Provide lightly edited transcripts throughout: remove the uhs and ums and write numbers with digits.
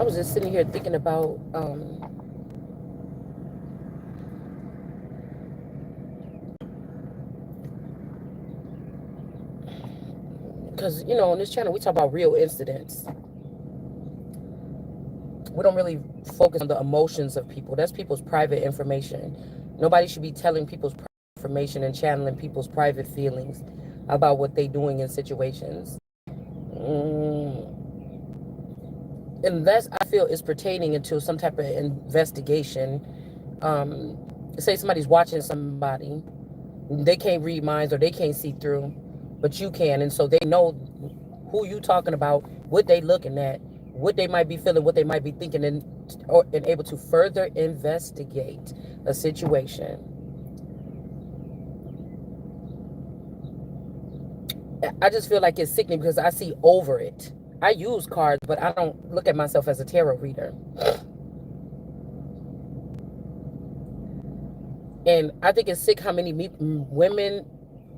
I was just sitting here thinking about, because, on this channel, we talk about real incidents. We don't really focus on the emotions of people. That's people's private information. Nobody should be telling people's private information and channeling people's private feelings about what they're doing in situations. Unless I feel it's pertaining into some type of investigation. Say somebody's watching somebody, they can't read minds or they can't see through, but you can, and so they know who you talking about, what they looking at, what they might be feeling, what they might be thinking, and able to further investigate a situation. I just feel like it's sickening because I see over it. I use cards, but I don't look at myself as a tarot reader. And I think it's sick how many women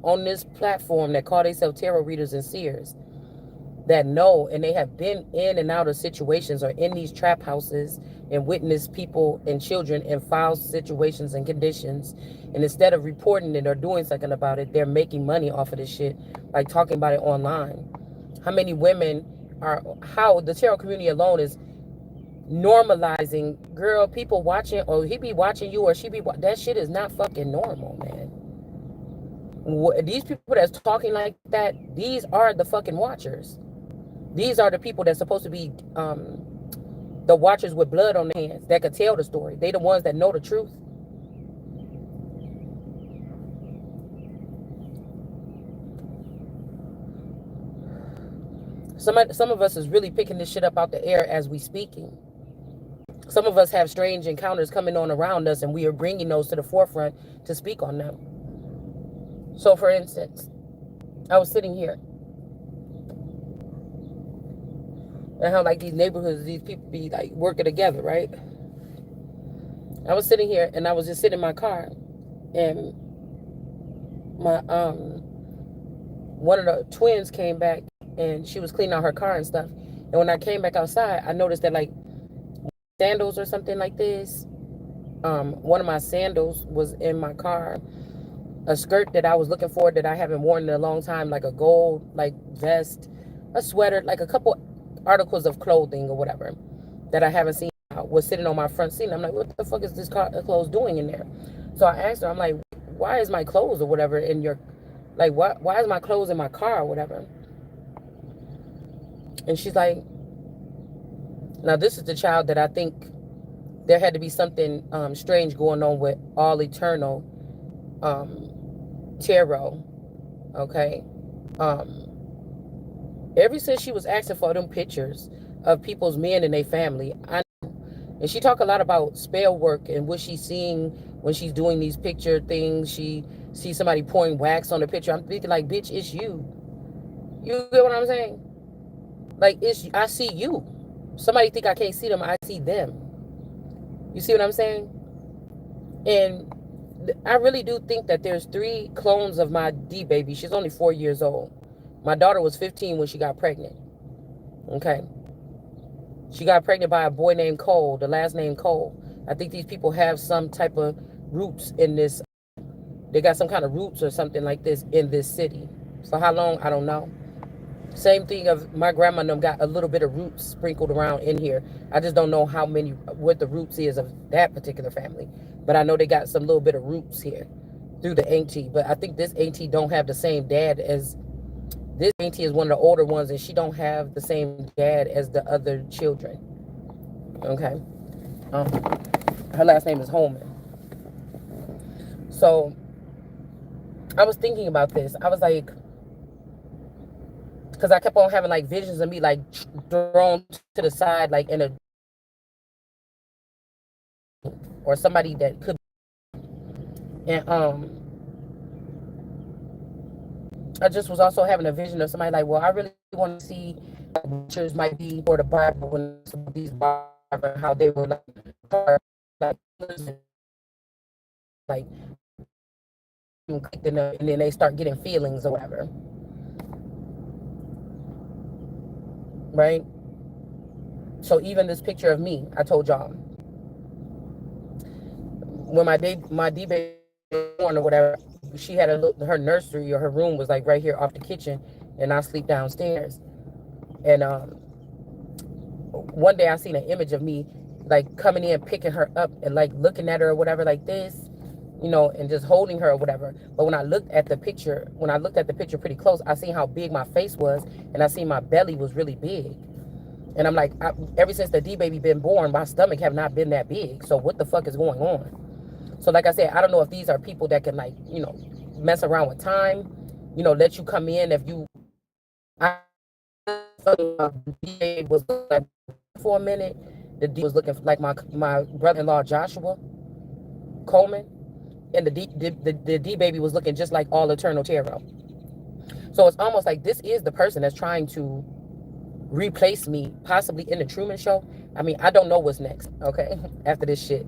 on this platform that call themselves tarot readers and seers that know, and they have been in and out of situations or in these trap houses and witnessed people and children in foul situations and conditions. And instead of reporting it or doing something about it, they're making money off of this shit, like talking about it online. How many women how the tarot community alone is normalizing, girl, people watching, or he be watching you, or she be, that shit is not fucking normal, man. These people that's talking like that, these are the fucking watchers. These are the people that's supposed to be the watchers with blood on their hands that could tell the story. They the ones that know the truth. Some of us is really picking this shit up out the air as we speaking. Some of us have strange encounters coming on around us, and we are bringing those to the forefront to speak on them. So, for instance, I was sitting here, and how like these neighborhoods, these people be like working together, right? I was sitting here, and I was just sitting in my car, and my one of the twins came back, and she was cleaning out her car and stuff. And when I came back outside, I noticed that like sandals or something like this. One of my sandals was in my car. A skirt that I was looking for that I haven't worn in a long time, like a gold like vest, a sweater, like a couple articles of clothing or whatever that I haven't seen was sitting on my front seat. And I'm like, what the fuck is this clothes doing in there? So I asked her, I'm like, why is my clothes or whatever in your, like, why is my clothes in my car or whatever? And she's like, now this is the child that I think there had to be something strange going on with All Eternal Tarot. Okay. Ever since she was asking for them pictures of people's men and their family, and she talk a lot about spell work and what she's seeing when she's doing these picture things. She sees somebody pouring wax on the picture. I'm thinking like, bitch, it's you. You get what I'm saying? Like, I see you. Somebody think I can't see them. I see them. You see what I'm saying? And I really do think that there's 3 clones of my D baby. She's only 4 years old. My daughter was 15 when she got pregnant. Okay. She got pregnant by a boy named Cole, the last name Cole. I think these people have some type of roots in this. They got some kind of roots or something like this in this city. For how long, I don't know. Same thing of my grandma and them got a little bit of roots sprinkled around in here. I just don't know how many, what the roots is of that particular family. But I know they got some little bit of roots here through the auntie. But I think this auntie don't have the same dad as, this auntie is one of the older ones, and she don't have the same dad as the other children. Okay. Her last name is Holman. So I was thinking about this. I was like, because I kept on having like visions of me like thrown to the side, like in a, or somebody that could. And I just was also having a vision of somebody like, well, I really want to see what pictures might be for the Bible when these Bible, how they were like like and then they start getting feelings or whatever, right? So even this picture of me, I told y'all, when my D baby was born or whatever, she had her nursery or her room was like right here off the kitchen, and I sleep downstairs. And one day I seen an image of me like coming in, picking her up, and like looking at her or whatever like this, and just holding her or whatever. But when I looked at the picture, pretty close, I seen how big my face was, and I seen my belly was really big. And I'm like, ever since the D baby been born, my stomach have not been that big. So what the fuck is going on? So like I said, I don't know if these are people that can like, mess around with time, let you come in if you. I the D was like for a minute. The D was looking like my brother-in-law Joshua Coleman, and the D baby was looking just like all Eternal Tarot. So it's almost like this is the person that's trying to replace me, possibly in the Truman Show. I mean, I don't know what's next, okay, after this shit.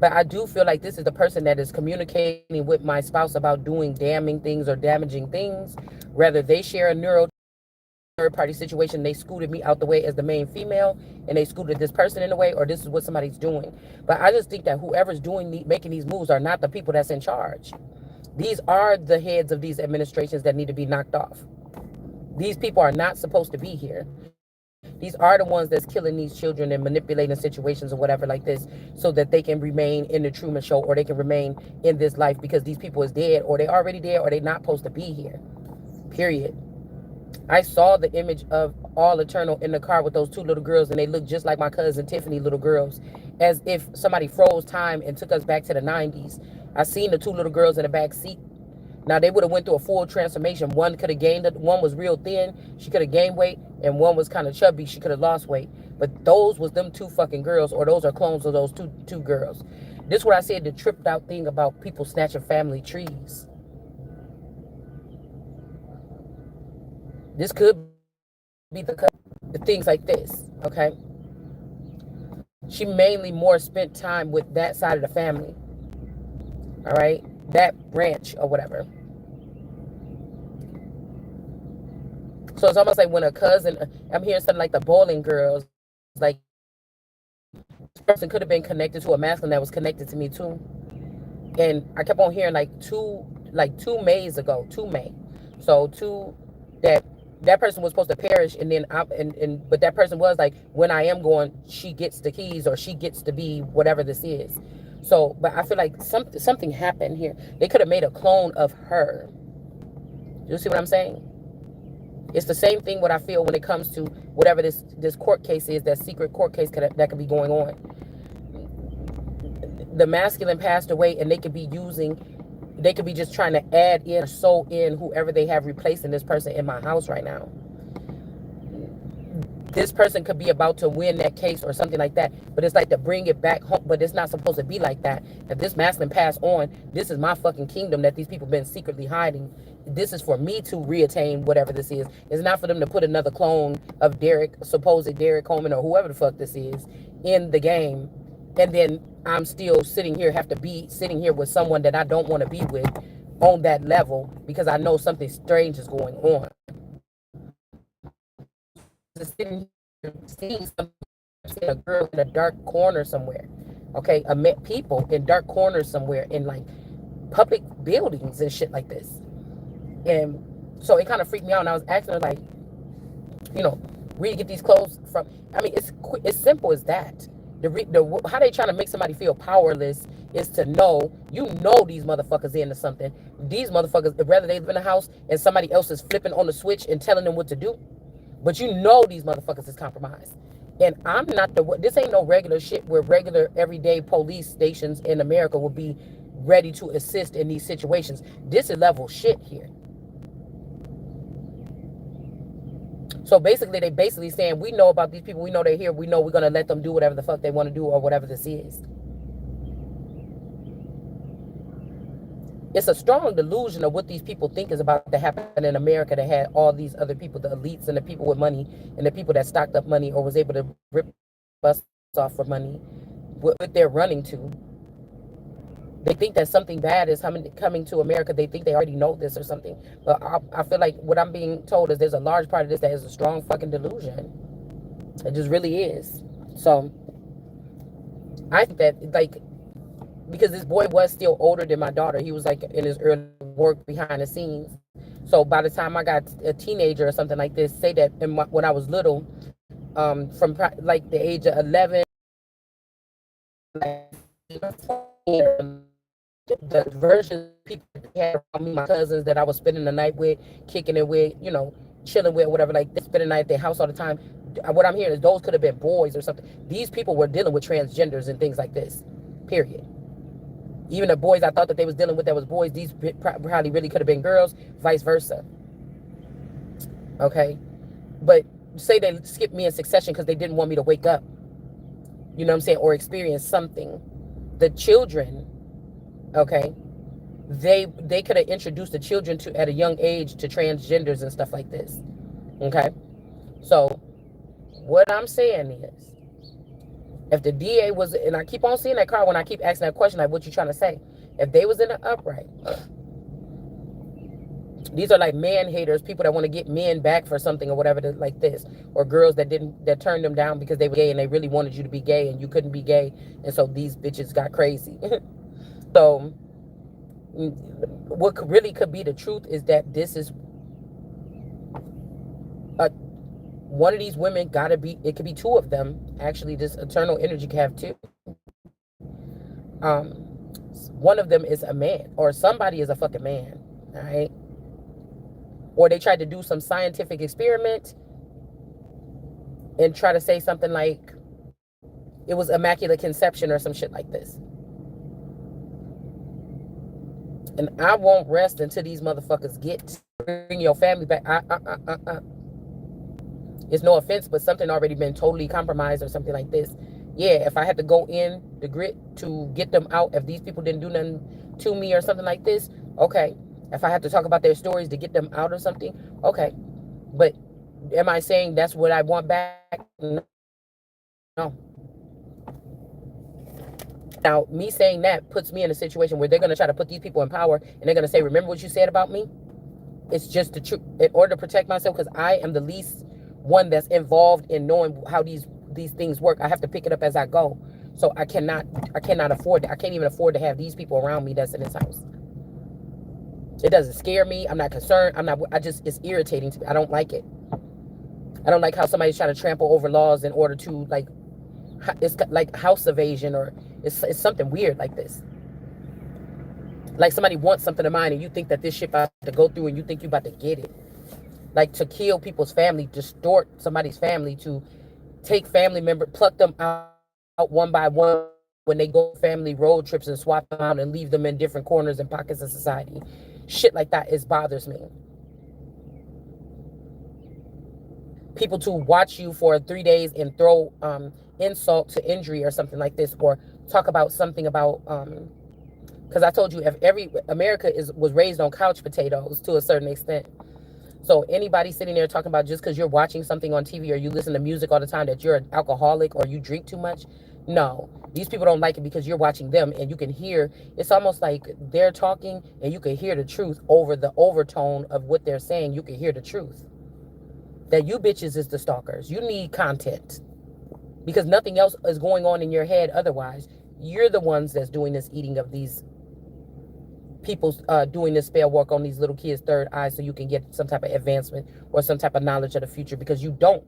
But I do feel like this is the person that is communicating with my spouse about doing damning things or damaging things. Whether they share a neuro third party situation, they scooted me out the way as the main female, and they scooted this person in the way, or this is what somebody's doing. But I just think that whoever's making these moves are not the people that's in charge. These are the heads of these administrations that need to be knocked off. These people are not supposed to be here. These are the ones that's killing these children and manipulating situations or whatever like this so that they can remain in the Truman Show, or they can remain in this life because these people is dead, or they already dead, or they not supposed to be here. Period. I saw the image of All Eternal in the car with those two little girls, and they look just like my cousin Tiffany little girls, as if somebody froze time and took us back to the 90s. I seen the two little girls in the back seat. Now they would have went through a full transformation. One could have gained it. One was real thin. She could have gained weight, and one was kind of chubby. She could have lost weight. But those was them two fucking girls, or those are clones of those two girls. This is what I said, the tripped out thing about people snatching family trees. This could be the things like this, okay? She mainly more spent time with that side of the family, all right? That branch or whatever. So it's almost like when a cousin, I'm hearing something like the bowling girls, like this person could have been connected to a masculine that was connected to me too. And I kept on hearing like two Mays ago, 2 May. So that person was supposed to perish, and then but that person was like, when I am going, she gets the keys, or she gets to be whatever this is. So, but I feel like something happened here. They could have made a clone of her. You see what I'm saying? It's the same thing what I feel when it comes to whatever this court case is, that secret court case that could be going on. The masculine passed away, and they could be just trying to add in or sew in whoever they have replacing this person in my house right now. This person could be about to win that case or something like that, but it's like to bring it back home, but it's not supposed to be like that. If this masculine passed on, this is my fucking kingdom that these people been secretly hiding. This is for me to reattain whatever this is. It's not for them to put another clone of supposed Derek Coleman, or whoever the fuck this is, in the game. And then I'm still sitting here with someone that I don't want to be with on that level, because I know something strange is going on. Just sitting here seeing a girl in a dark corner somewhere. Okay, I met people in dark corners somewhere in like public buildings and shit like this. And so it kind of freaked me out, and I was asking her like, where you get these clothes from? I mean, it's simple as that. How they trying to make somebody feel powerless is to know, these motherfuckers into something. These motherfuckers, whether they live in a house and somebody else is flipping on the switch and telling them what to do, but these motherfuckers is compromised. And I'm not this ain't no regular shit where regular everyday police stations in America will be ready to assist in these situations. This is level shit here. So basically, they saying, we know about these people. We know they're here. We know we're going to let them do whatever the fuck they want to do, or whatever this is. It's a strong delusion of what these people think is about to happen in America, that had all these other people, the elites and the people with money, and the people that stocked up money or was able to rip us off for money, what they're running to. They think that something bad is coming to America. They think they already know this or something. But I feel like what I'm being told is there's a large part of this that is a strong fucking delusion. It just really is. So I think that, like, because this boy was still older than my daughter, he was like in his early work behind the scenes. So by the time I got a teenager or something like this, say that when I was little, from like the age of 11, like the versions of people that had around me, my cousins that I was spending the night with, kicking it with, chilling with, whatever, like they spend the night at their house all the time. What I'm hearing is those could have been boys or something. These people were dealing with transgenders and things like this. Period. Even the boys I thought that they was dealing with that was boys, these probably really could have been girls, vice versa. Okay? But say they skipped me in succession because they didn't want me to wake up, you know what I'm saying, or experience something. The children, okay, they could have introduced the children to at a young age to transgenders and stuff like this. Okay? So what I'm saying is, if the DA was, and I keep on seeing that card when I keep asking that question, like, what you trying to say? If they was in the upright, these are like man haters, people that want to get men back for something or whatever, like this, or girls that turned them down because they were gay and they really wanted you to be gay and you couldn't be gay, and so these bitches got crazy. So, what really could be the truth is that this is one of these women gotta be. It could be two of them. Actually, this eternal energy can have two. Um, one of them is a man, or somebody is a fucking man. All right. Or they tried to do some scientific experiment and try to say something like it was immaculate conception or some shit like this. And I won't rest until these motherfuckers get bring your family back. It's no offense, but something already been totally compromised or something like this. Yeah, if I had to go in the grit to get them out, if these people didn't do nothing to me or something like this, okay. If I have to talk about their stories to get them out or something, okay. But am I saying that's what I want back? No. Now, me saying that puts me in a situation where they're going to try to put these people in power and they're going to say, remember what you said about me? It's just the truth. In order to protect myself, because I am the least one that's involved in knowing how these things work. I have to pick it up as I go. So I cannot afford it. I can't even afford to have these people around me that's in this house. It doesn't scare me. I'm not concerned. It's irritating to me. I don't like it. I don't like how somebody's trying to trample over laws in order to, like, it's like house evasion, or it's something weird like this. Like somebody wants something of mine and you think that this shit about to go through and you think you about to get it. Like to kill people's family, distort somebody's family, to take family members, pluck them out one by one when they go family road trips and swap them out and leave them in different corners and pockets of society. Shit like that, it bothers me. People to watch you for 3 days and throw insult to injury or something like this, or talk about something about because I told you, if America was raised on couch potatoes to a certain extent. So anybody sitting there talking about just because you're watching something on TV or you listen to music all the time that you're an alcoholic or you drink too much, no. These people don't like it because you're watching them and you can hear, it's almost like they're talking and you can hear the truth over the overtone of what they're saying. You can hear the truth. That you bitches is the stalkers. You need content because nothing else is going on in your head otherwise. You're the ones that's doing this eating of these people, doing this spell work on these little kids' third eye so you can get some type of advancement or some type of knowledge of the future because you don't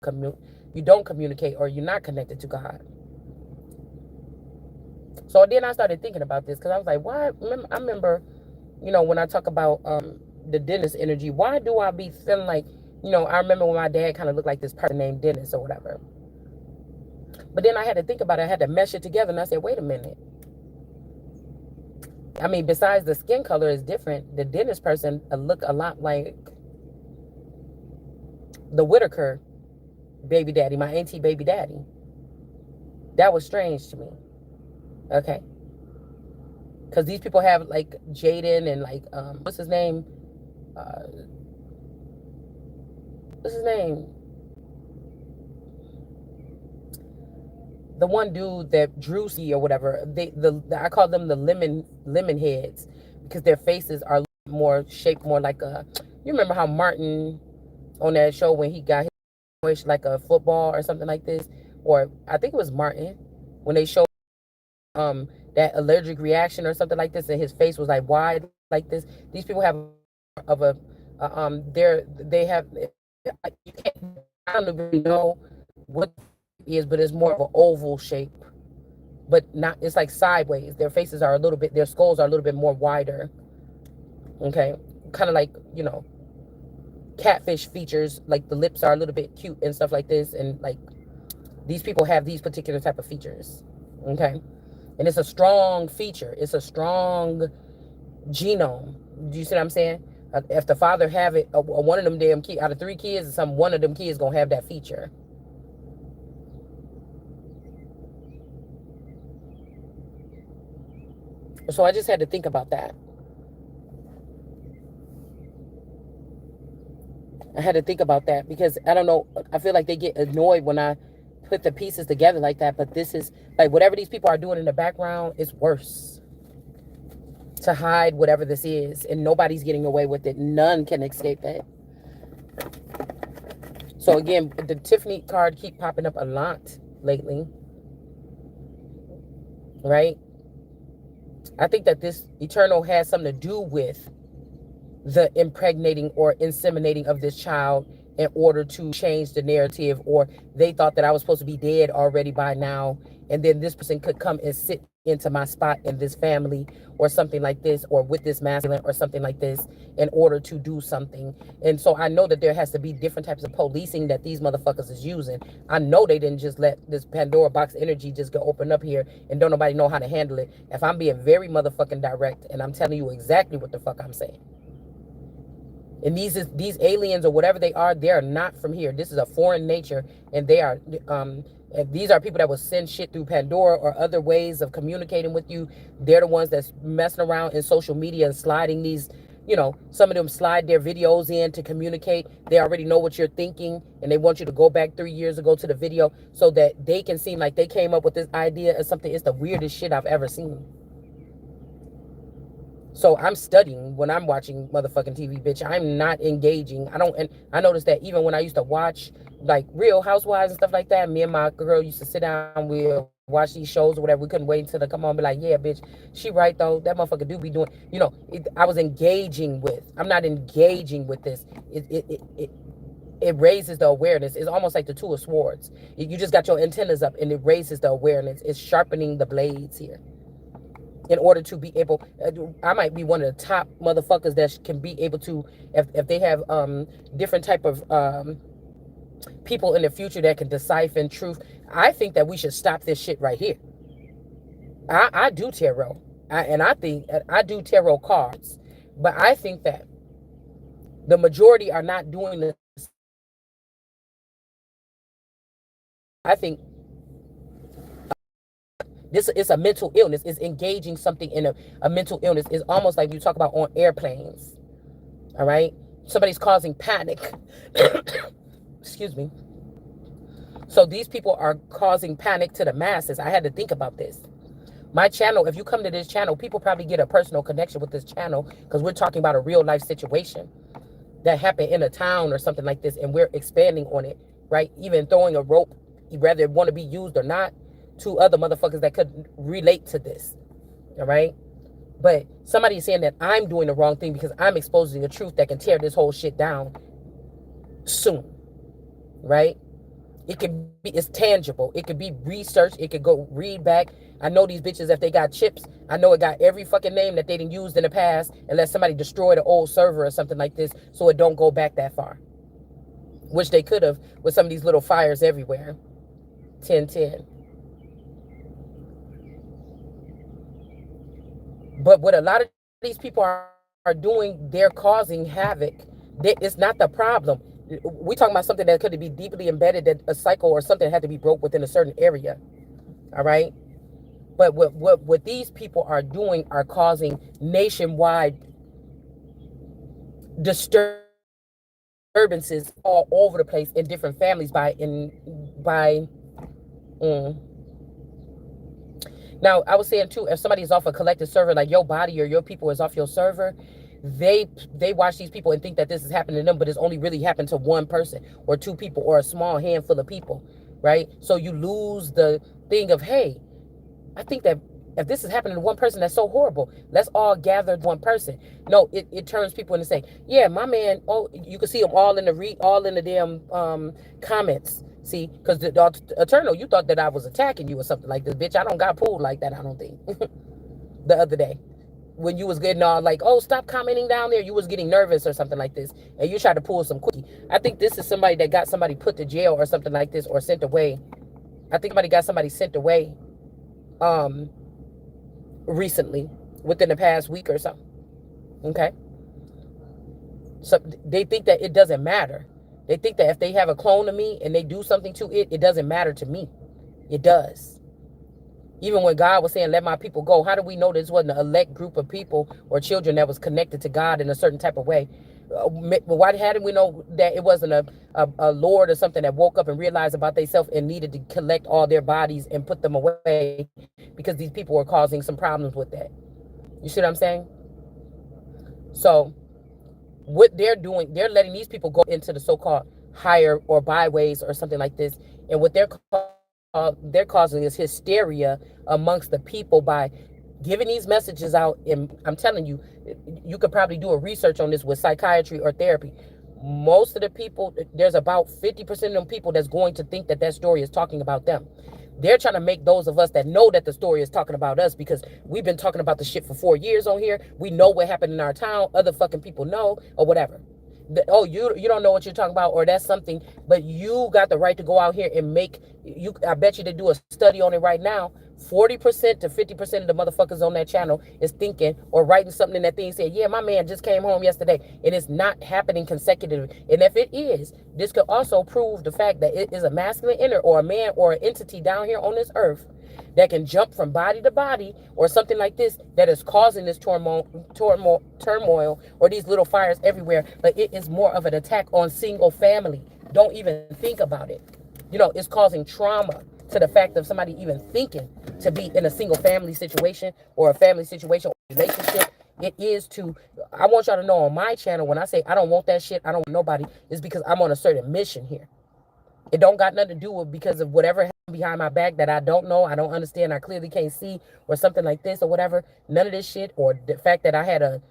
communicate or you're not connected to God. So then I started thinking about this because I was like, why? I remember, when I talk about the Dennis energy, why do I be feeling like, I remember when my dad kind of looked like this person named Dennis or whatever. But then I had to think about it. I had to mesh it together and I said, wait a minute. I mean, besides the skin color is different, the Dennis person look a lot like the Whitaker baby daddy, my auntie baby daddy. That was strange to me. Okay. Because these people have like Jaden and like, what's his name? What's his name? The one dude that Drew or whatever, I call them the lemon heads because their faces are more shaped more like a. You remember how Martin on that show when he got his like a football or something like this, or I think it was Martin, when they showed that allergic reaction or something like this, and his face was like wide like this. These people have of they have you can't, I don't really know what it is, but it's more of an oval shape, but not, it's like sideways. Their faces are a little bit, their skulls are a little bit more wider. Okay, kind of like, catfish features, like the lips are a little bit cute and stuff like this, and like these people have these particular type of features. Okay, and it's a strong feature, it's a strong genome. Do you see what I'm saying? If the father have it, one of them damn kids out of 3 kids, one of them kids gonna have that feature. So I just had to think about that. I had to think about that because I don't know. I feel like they get annoyed when I put the pieces together like that. But this is like whatever these people are doing in the background is worse to hide whatever this is, and nobody's getting away with it. None can escape that. So again, the Tiffany card keep popping up a lot lately, right? I think that this eternal has something to do with the impregnating or inseminating of this child in order to change the narrative, or they thought that I was supposed to be dead already by now, and then this person could come and sit into my spot in this family or something like this, or with this masculine or something like this, in order to do something. And so I know that there has to be different types of policing that these motherfuckers is using. I know they didn't just let this Pandora box energy just go open up here and don't nobody know how to handle it. If I'm being very motherfucking direct and I'm telling you exactly what the fuck I'm saying. And these aliens or whatever they are not from here. This is a foreign nature, and they are and these are people that will send shit through Pandora or other ways of communicating with you. They're the ones that's messing around in social media and sliding these, some of them slide their videos in to communicate. They already know what you're thinking, and they want you to go back 3 years ago to the video so that they can seem like they came up with this idea of something. It's the weirdest shit I've ever seen. So I'm studying when I'm watching motherfucking TV, bitch. I'm not engaging. And I noticed that even when I used to watch like Real Housewives and stuff like that, me and my girl used to sit down, we'd watch these shows or whatever. We couldn't wait until they come on and be like, yeah, bitch, she right though. That motherfucker do be doing, I was engaging with. I'm not engaging with this. It raises the awareness. It's almost like the Two of Swords. You just got your antennas up and it raises the awareness. It's sharpening the blades here in order to be able, I might be one of the top motherfuckers that can be able to, if they have different type of people in the future that can decipher truth. I think that we should stop this shit right here. I do tarot, and I think I do tarot cards, but I think that the majority are not doing this. I think this is a mental illness. It's engaging something in a mental illness. It's almost like you talk about on airplanes. All right? Somebody's causing panic. Excuse me. So these people are causing panic to the masses. I had to think about this. My channel, if you come to this channel, people probably get a personal connection with this channel because we're talking about a real life situation that happened in a town or something like this, and we're expanding on it, right? Even throwing a rope, whether it want to be used or not, to other motherfuckers that could relate to this, all right? But somebody is saying that I'm doing the wrong thing because I'm exposing the truth that can tear this whole shit down soon, right? It could be, it's tangible. It could be research. It could go read back. I know these bitches, if they got chips, I know it got every fucking name that they didn't use in the past unless somebody destroyed an old server or something like this so it don't go back that far. Which they could have with some of these little fires everywhere. 1010. But what a lot of these people are doing, they're causing havoc. It's not the problem. We're talking about something that could be deeply embedded, that a cycle or something had to be broke within a certain area. All right. But what these people are doing are causing nationwide disturbances all over the place in different families Now, I was saying too, if somebody's off a collective server, like your body or your people is off your server, they watch these people and think that this is happening to them, but it's only really happened to one person or two people or a small handful of people. right? So you lose the thing of, hey, I think that if this is happening to one person, that's so horrible. Let's all gather one person. No, it turns people into say, yeah, my man. Oh, you can see them all in the all in the damn comments. See, because the Eternal, you thought that I was attacking you or something like this, bitch. I don't got pulled like that. I don't think. The other day, when you was getting all like, oh, stop commenting down there, you was getting nervous or something like this, and you tried to pull some quickie. I think this is somebody that got somebody put to jail or something like this, or sent away. I think somebody got somebody sent away. Um, Recently, within the past week or so. Okay. So they think that it doesn't matter. They think that if they have a clone of me and they do something to it, it doesn't matter to me. It does. Even when God was saying, let my people go, how do we know this wasn't an elect group of people or children that was connected to God in a certain type of way? How did we know that it wasn't a Lord or something that woke up and realized about themselves and needed to collect all their bodies and put them away because these people were causing some problems with that? You see what I'm saying? So what they're doing, they're letting these people go into the so-called higher or byways or something like this. And what they're causing is hysteria amongst the people by giving these messages out. And I'm telling you, you could probably do a research on this with psychiatry or therapy. Most of the people, there's about 50% of them people that's going to think that that story is talking about them. They're trying to make those of us that know that the story is talking about us, because we've been talking about the shit for 4 years on here. We know what happened in our town. Other fucking people know, or whatever. Oh, you don't know what you're talking about, or that's something, but you got the right to go out here and make you. I bet you they do a study on it right now. 40% to 50% of the motherfuckers on that channel is thinking or writing something in that thing saying, yeah, my man just came home yesterday, and it's not happening consecutively. And if it is, this could also prove the fact that it is a masculine inner or a man or an entity down here on this earth that can jump from body to body or something like this, that is causing this turmoil or these little fires everywhere. But it is more of an attack on single family. Don't even think about it. It's causing trauma to the fact of somebody even thinking to be in a single family situation or a family situation or relationship. It is to, I want y'all to know on my channel, when I say I don't want that shit, I don't want nobody, it's because I'm on a certain mission here. It don't got nothing to do with because of whatever happened behind my back that I don't know, I don't understand, I clearly can't see, or something like this or whatever. None of this shit, or the fact that I had a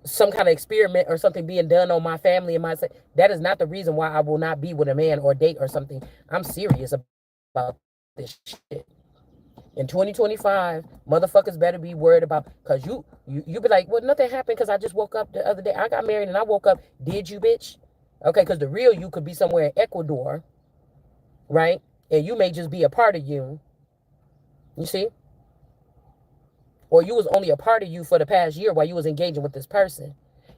some kind of experiment or something being done on my family and myself. That is not the reason why I will not be with a man or date or something. I'm serious about this shit. In 2025, motherfuckers better be worried about, because you be like, well, nothing happened because I just woke up the other day. I got married and I woke up. Did you, bitch? Okay, because the real you could be somewhere in Ecuador, right? And you may just be a part of you. You see? Or you was only a part of you for the past year while you was engaging with this person.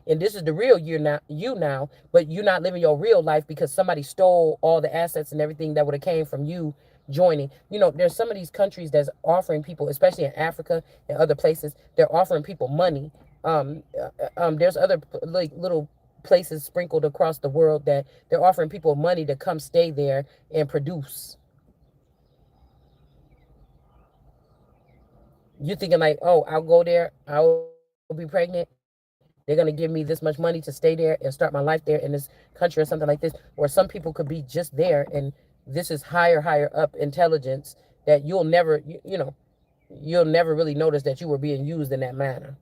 And this is the real you now, but you're not living your real life because somebody stole all the assets and everything that would have came from you joining. There's some of these countries that's offering people, especially in Africa and other places, they're offering people money. There's other like little places sprinkled across the world that they're offering people money to come stay there and produce. You thinking like, oh, I'll go there, I'll be pregnant, they're going to give me this much money to stay there and start my life there in this country or something like this. Or some people could be just there, and this is higher up intelligence that you'll never really notice that you were being used in that manner.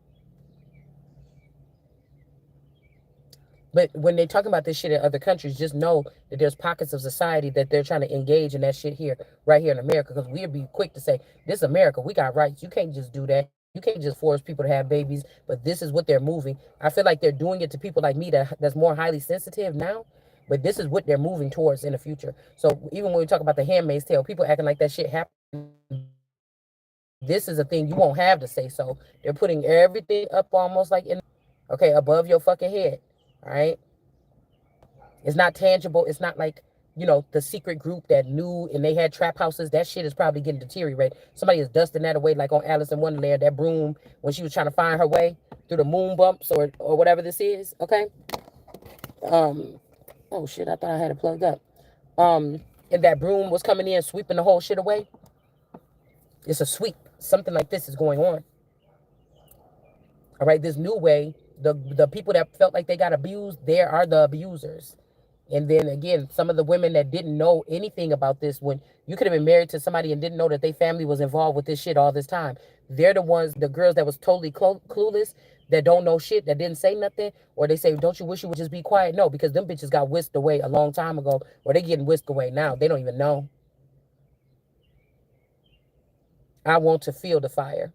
But when they talk about this shit in other countries, just know that there's pockets of society that they're trying to engage in that shit here, right here in America. Because we'll be quick to say, this is America, we got rights. You can't just do that. You can't just force people to have babies. But this is what they're moving. I feel like they're doing it to people like me that's more highly sensitive now. But this is what they're moving towards in the future. So even when we talk about the Handmaid's Tale, people acting like that shit happened. This is a thing you won't have to say so. They're putting everything up almost like okay, above your fucking head. All right. It's not tangible. It's not like, the secret group that knew and they had trap houses. That shit is probably getting deteriorated. Somebody is dusting that away, like on Alice in Wonderland, that broom when she was trying to find her way through the moon bumps or whatever this is. Okay. Um. Oh shit! I thought I had it plugged up. And that broom was coming in, sweeping the whole shit away. It's a sweep. Something like this is going on. All right. This new way, the people that felt like they got abused, there are the abusers. And then again, some of the women that didn't know anything about this, when you could have been married to somebody and didn't know that their family was involved with this shit all this time. They're the ones, the girls that was totally clueless, that don't know shit, that didn't say nothing, or they say, "Don't you wish you would just be quiet?" No, because them bitches got whisked away a long time ago, or they getting whisked away now. They don't even know. I want to feel the fire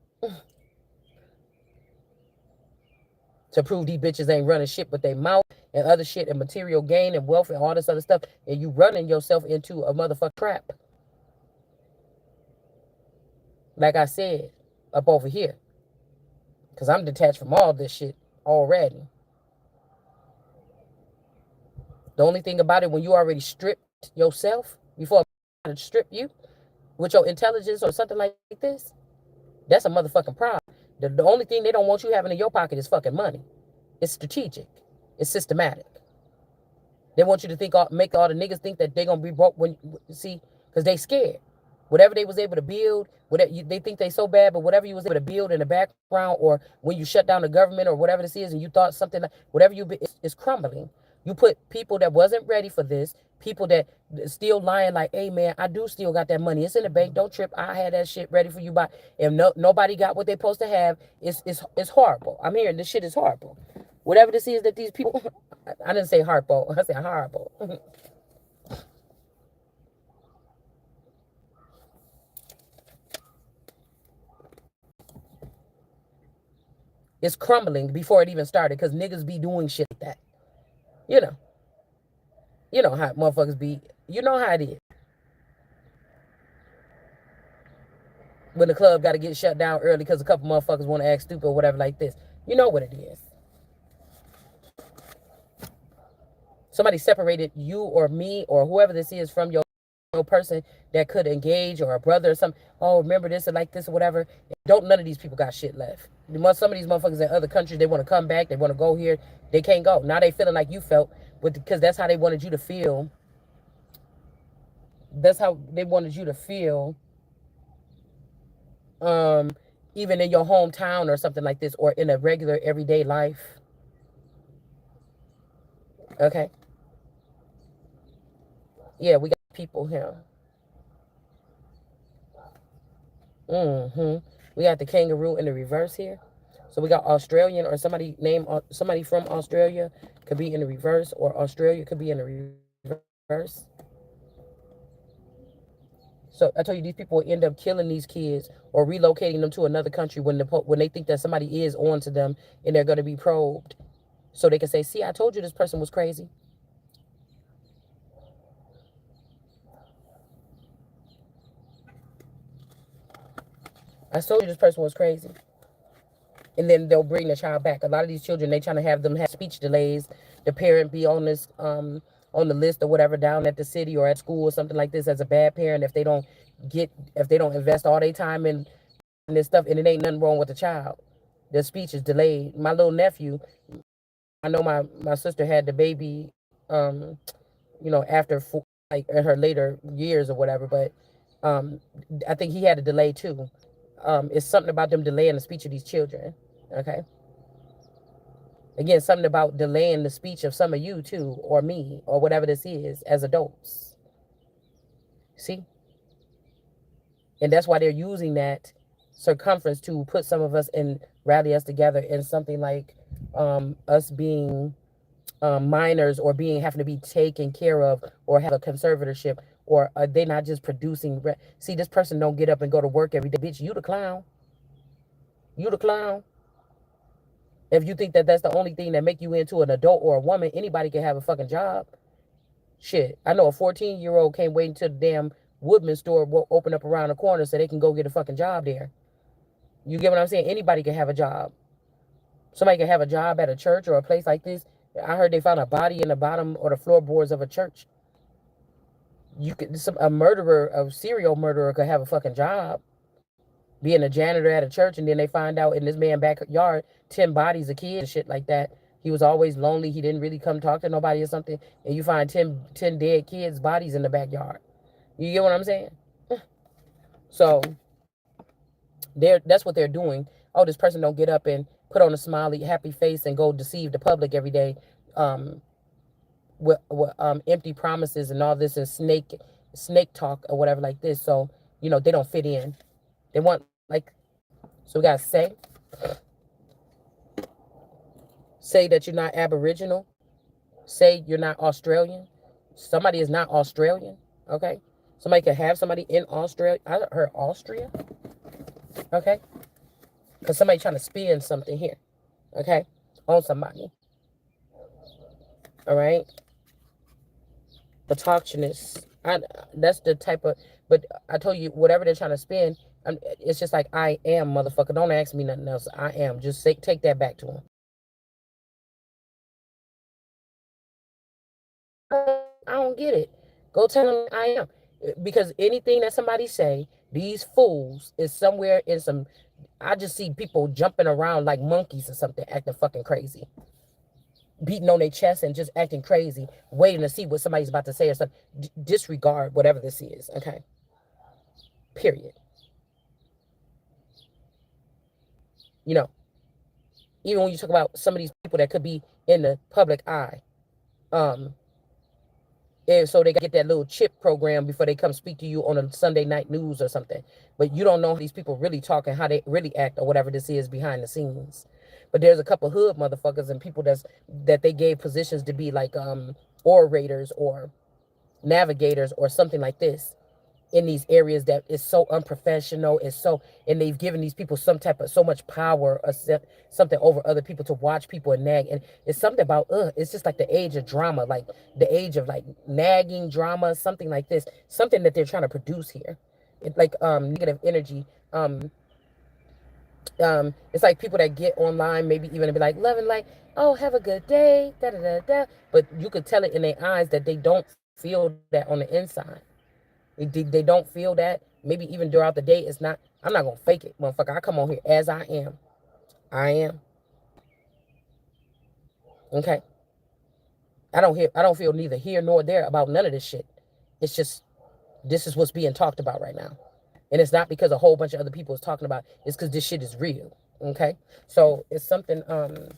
to prove these bitches ain't running shit but they mouth and other shit and material gain and wealth and all this other stuff, and you running yourself into a motherfucking trap. Like I said, up over here. Because I'm detached from all this shit already. The only thing about it, when you already stripped yourself before to strip you with your intelligence or something like this, that's a motherfucking problem. The only thing they don't want you having in your pocket is fucking money. It's strategic. It's systematic. They want you to think, make all the niggas think that they're gonna be broke when, see, because they scared. Whatever they was able to build, whatever they think they so bad, but whatever you was able to build in the background, or when you shut down the government or whatever this is, and you thought something, whatever is crumbling. You put people that wasn't ready for this, people that still lying like, "Hey man, I do still got that money. It's in the bank. Don't trip. I had that shit ready for you." By if nobody got what they supposed to have, it's horrible. I'm hearing this shit is horrible. Whatever this is that these people, I didn't say horrible. I said horrible. It's crumbling before it even started, because niggas be doing shit like that. You know, you know how motherfuckers be. You know how it is when the club got to get shut down early because a couple motherfuckers want to act stupid or whatever like this. You know what it is. Somebody separated you or me or whoever this is from your person that could engage, or a brother or something. Oh, remember this or like this or whatever. Don't none of these people got shit left. Some of these motherfuckers in other countries, they want to come back, they want to go here, they can't go. Now they feeling like you felt, but because that's how they wanted you to feel. That's how they wanted you to feel. Um, Even in your hometown or something like this, or in a regular everyday life. Okay. Yeah, we got people here. We got the kangaroo in the reverse here. So we got Australian, or somebody named somebody from Australia could be in the reverse, or Australia could be in the reverse. So I told you, these people will end up killing these kids or relocating them to another country when they think that somebody is on to them and they're going to be probed, so they can say, "See, I told you this person was crazy. I told you this person was crazy." And then they'll bring the child back. A lot of these children, they trying to have them have speech delays. The parent be on this on the list or whatever down at the city or at school or something like this as a bad parent if they don't invest all their time in this stuff, and it ain't nothing wrong with the child. The speech is delayed. My little nephew, I know my sister had the baby, um, after like in her later years or whatever, but um, I think he had a delay too. It's something about them delaying the speech of these children. Okay. Again, something about delaying the speech of some of you too, or me, or whatever this is as adults. See? And that's why they're using that circumference to put some of us and rally us together in something like us being minors, or being having to be taken care of, or have a conservatorship, or are they not just producing? See, this person don't get up and go to work every day. Bitch, you the clown. You the clown. If you think that that's the only thing that make you into an adult or a woman, anybody can have a fucking job. Shit, I know a 14-year-old can't wait until the damn Woodman store will open up around the corner so they can go get a fucking job there. You get what I'm saying? Anybody can have a job. Somebody can have a job at a church or a place like this. I heard they found a body in the bottom or the floorboards of a church. A murderer, a serial murderer, could have a fucking job, being a janitor at a church, and then they find out in this man's backyard 10 bodies of kids and shit like that. He was always lonely. He didn't really come talk to nobody or something. And you find 10 dead kids' bodies in the backyard. You get what I'm saying? So that's what they're doing. Oh, this person don't get up and put on a smiley, happy face and go deceive the public every day. Um, with empty promises and all this and snake talk or whatever like this. So they don't fit in. They want like, so we gotta say that you're not Aboriginal, say you're not Australian. Somebody is not Australian. Okay, somebody could have somebody in Australia. I heard Austria. Okay, because somebody trying to spin something here. Okay, on somebody. All right, autochthonous. That's the type of. But I told you, whatever they're trying to spin, it's just like I am, motherfucker. Don't ask me nothing else. I am. Just say, take that back to him. I don't get it. Go tell them I am. Because anything that somebody say, these fools is somewhere in some. I just see people jumping around like monkeys or something, acting fucking crazy, beating on their chest and just acting crazy, waiting to see what somebody's about to say or something. Disregard whatever this is. Okay. Period. You know, even when you talk about some of these people that could be in the public eye, um, and so they get that little chip program before they come speak to you on a Sunday night news or something. But you don't know how these people really talk and how they really act or whatever this is behind the scenes. But there's a couple hood motherfuckers and people that they gave positions to be like orators or navigators or something like this in these areas that is so unprofessional. It's so, and they've given these people some type of so much power or something over other people to watch people and nag. And it's something about it's just like the age of drama, like the age of like nagging drama, something like this, something that they're trying to produce here. It's like negative energy. It's like people that get online, maybe even be like loving, like, oh, have a good day, da da da da. But you could tell it in their eyes that they don't feel that on the inside. They don't feel that. Maybe even throughout the day, it's not. I'm not gonna fake it, motherfucker. I come on here as I am. I am. Okay. I don't feel neither here nor there about none of this shit. It's just this is what's being talked about right now, and it's not because a whole bunch of other people is talking about. It's because this shit is real. Okay. So it's something about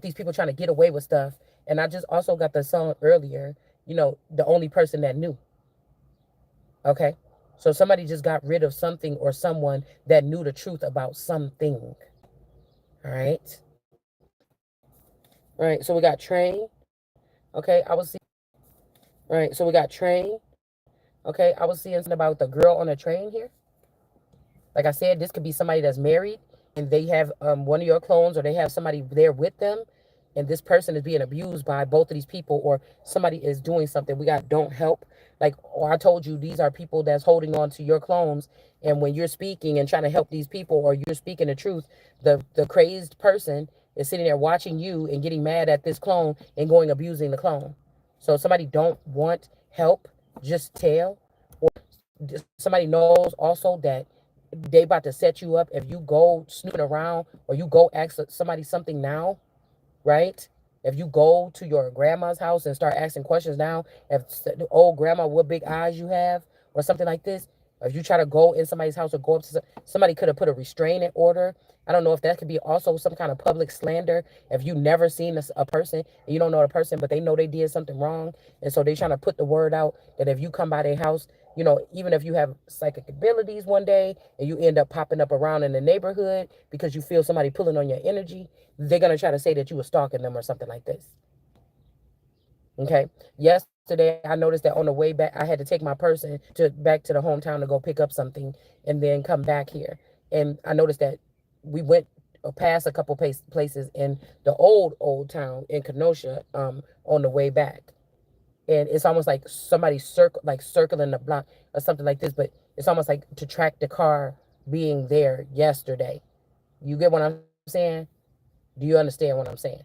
these people trying to get away with stuff. And I just also got the song earlier. The only person that knew. Okay. So somebody just got rid of something or someone that knew the truth about something. All right. All right. So we got train. Okay. All right. So we got train. Okay. I was seeing something about the girl on the train here. Like I said, this could be somebody that's married and they have one of your clones or they have somebody there with them. And this person is being abused by both of these people or somebody is doing something. We got don't help. Like, or I told you, these are people that's holding on to your clones. And when you're speaking and trying to help these people or you're speaking the truth, the crazed person is sitting there watching you and getting mad at this clone and going abusing the clone. So somebody don't want help, just tell. Or somebody knows also that they about to set you up if you go snooping around or you go ask somebody something now, right? If you go to your grandma's house and start asking questions now, if old grandma, what big eyes you have, or something like this, if you try to go in somebody's house or go up to somebody, could have put a restraining order. I don't know if that could be also some kind of public slander. If you never seen a person and you don't know the person, but they know they did something wrong, and so they trying to put the word out that if you come by their house, even if you have psychic abilities one day and you end up popping up around in the neighborhood because you feel somebody pulling on your energy, they're gonna try to say that you were stalking them or something like this. Okay. Yesterday, I noticed that on the way back, I had to take my person back to the hometown to go pick up something and then come back here. And I noticed that we went past a couple places in the old town in Kenosha on the way back. And it's almost like somebody circling the block or something like this, but it's almost like to track the car being there yesterday. You get what I'm saying? Do you understand what I'm saying?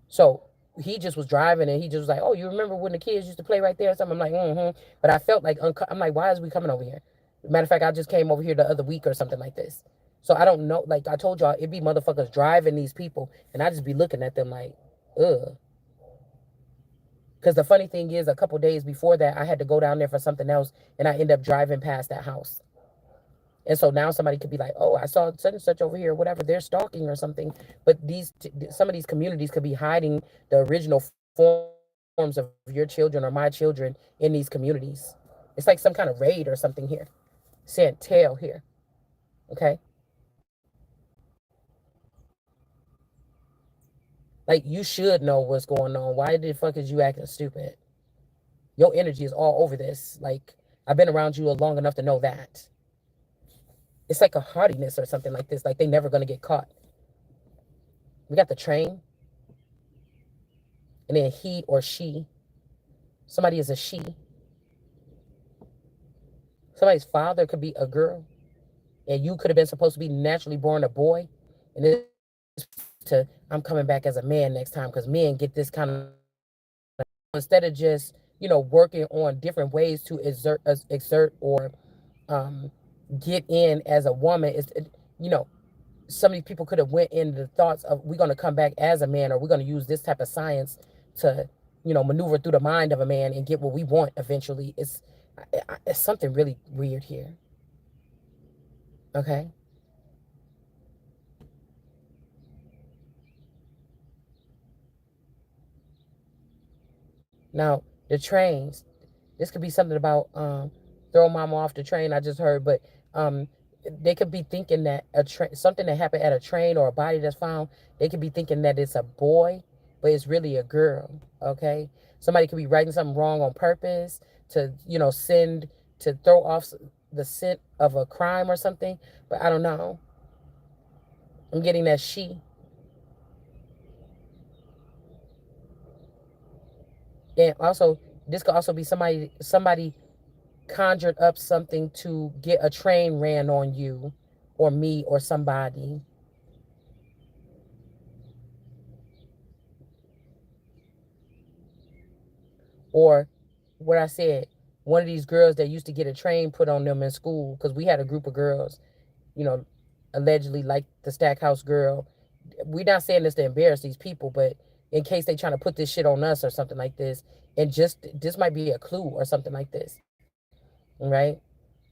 So he just was driving and he just was like, "Oh, you remember when the kids used to play right there or something?" I'm like, "Mm-hmm." But I felt like I'm like, "Why is we coming over here?" Matter of fact, I just came over here the other week or something like this. So I don't know. Like I told y'all, it'd be motherfuckers driving these people, and I just be looking at them like, ugh. Because the funny thing is, a couple days before that, I had to go down there for something else, and I end up driving past that house. And so now somebody could be like, oh, I saw such and such over here, whatever, they're stalking or something. But some of these communities could be hiding the original forms of your children or my children in these communities. It's like some kind of raid or something here. Saying tail here. Okay. Like you should know what's going on. Why the fuck is you acting stupid? Your energy is all over this. Like I've been around you long enough to know that. It's like a hardiness or something like this. Like they never gonna get caught. We got the train, and then he or she. Somebody is a she. Somebody's father could be a girl, and you could have been supposed to be naturally born a boy, and this to I'm coming back as a man next time because men get this kind of instead of just working on different ways to exert or um, get in as a woman. You know some of these people could have went in the thoughts of we're going to come back as a man or we're going to use this type of science to maneuver through the mind of a man and get what we want eventually. It's something really weird here. Okay. Now the trains, this could be something about throw mama off the train. I just heard, but um, they could be thinking that something that happened at a train or a body that's found. They could be thinking that it's a boy, but it's really a girl. Okay, somebody could be writing something wrong on purpose to send to throw off the scent of a crime or something. But I don't know. I'm getting that she, and also this could also be somebody conjured up something to get a train ran on you or me or somebody. Or what I said, one of these girls that used to get a train put on them in school, because we had a group of girls, you know, allegedly like the Stackhouse girl. We're not saying this to embarrass these people, but in case they trying to put this shit on us or something like this, and just this might be a clue or something like this, right?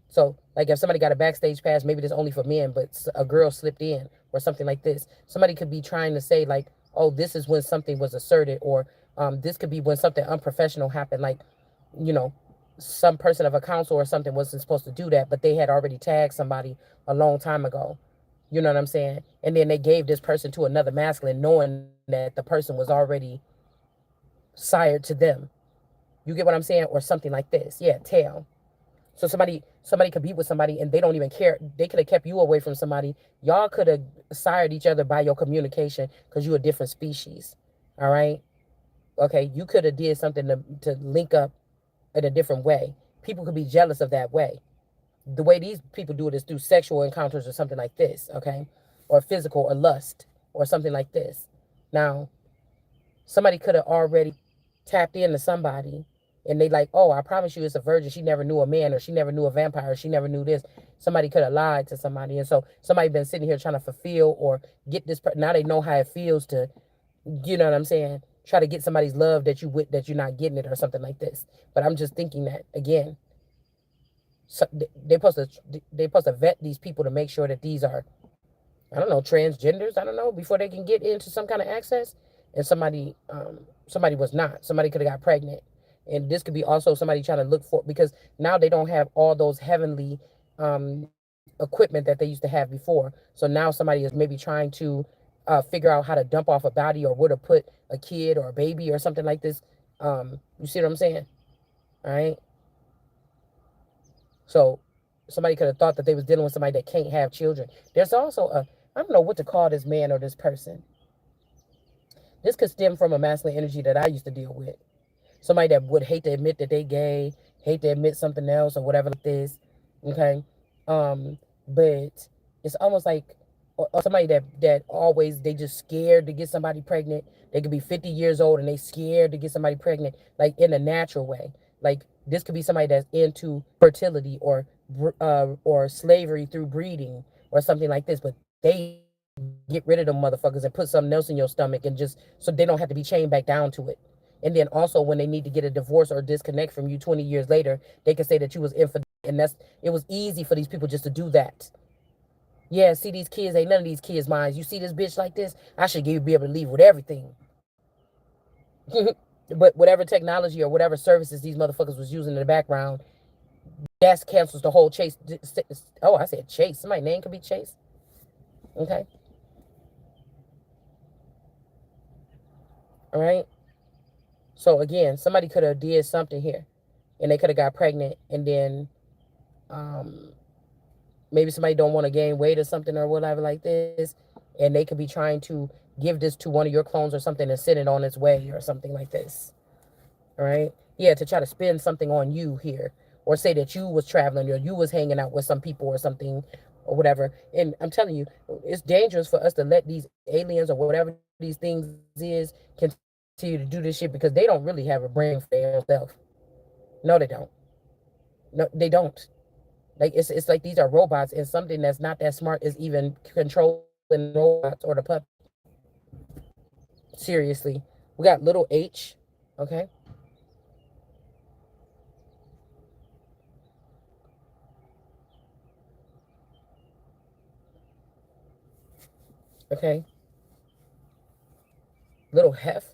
So, like, if somebody got a backstage pass, maybe this only for men, but a girl slipped in or something like this. Somebody could be trying to say, like, oh, this is when something was asserted, or this could be when something unprofessional happened, like, you know, some person of a council or something wasn't supposed to do that, but they had already tagged somebody a long time ago. You know what I'm saying? And then they gave this person to another masculine, knowing that the person was already sired to them. You get what I'm saying? Or something like this. Yeah, tail. So somebody could be with somebody and they don't even care. They could have kept you away from somebody. Y'all could have sired each other by your communication because you're a different species. All right. Okay. You could have did something to link up in a different way. People could be jealous of that way. The way these people do it is through sexual encounters or something like this. Okay. Or physical or lust or something like this. Now, somebody could have already tapped into somebody and they like, oh, I promise you it's a virgin. She never knew a man or she never knew a vampire. She never knew this. Somebody could have lied to somebody. And so somebody been sitting here trying to fulfill or get this. Now they know how it feels to, you know what I'm saying? Try to get somebody's love that you're not getting it or something like this. But I'm just thinking that again, so they supposed to vet these people to make sure that these are, I don't know, transgenders. I don't know, before they can get into some kind of access. And somebody was not. Somebody could have got pregnant, and this could be also somebody trying to look for, because now they don't have all those heavenly equipment that they used to have before. So now somebody is maybe trying to figure out how to dump off a body or where to put a kid or a baby or something like this. You see what I'm saying? All right. So somebody could have thought that they was dealing with somebody that can't have children. There's also I don't know what to call this man or this person. This could stem from a masculine energy that I used to deal with. Somebody that would hate to admit that they gay, hate to admit something else or whatever like this. Okay. But it's almost like, or somebody that always, they just scared to get somebody pregnant. They could be 50 years old and they scared to get somebody pregnant, like in a natural way. Like this could be somebody that's into fertility or slavery through breeding or something like this. But they get rid of them motherfuckers and put something else in your stomach, and just so they don't have to be chained back down to it. And then also when they need to get a divorce or disconnect from you 20 years later, they can say that you was infidel. And it was easy for these people just to do that. Yeah, see these kids, ain't none of these kids' minds. You see this bitch like this, I should be able to leave with everything. But whatever technology or whatever services these motherfuckers was using in the background, that cancels the whole chase. Oh, I said Chase. Somebody's name could be Chase. Okay. All right. So again, somebody could have did something here, and they could have got pregnant, and then um, maybe somebody don't want to gain weight or something or whatever like this, and they could be trying to give this to one of your clones or something and send it on its way or something like this. All right. Yeah, to try to spin something on you here, or say that you was traveling or you was hanging out with some people or something or whatever. And I'm telling you, it's dangerous for us to let these aliens or whatever these things is continue to do this shit, because they don't really have a brain for their own self. No, they don't. No, they don't. Like it's like these are robots, and something that's not that smart is even controlling robots or the puppet. Seriously, we got little H. Okay. Okay. Little Hef.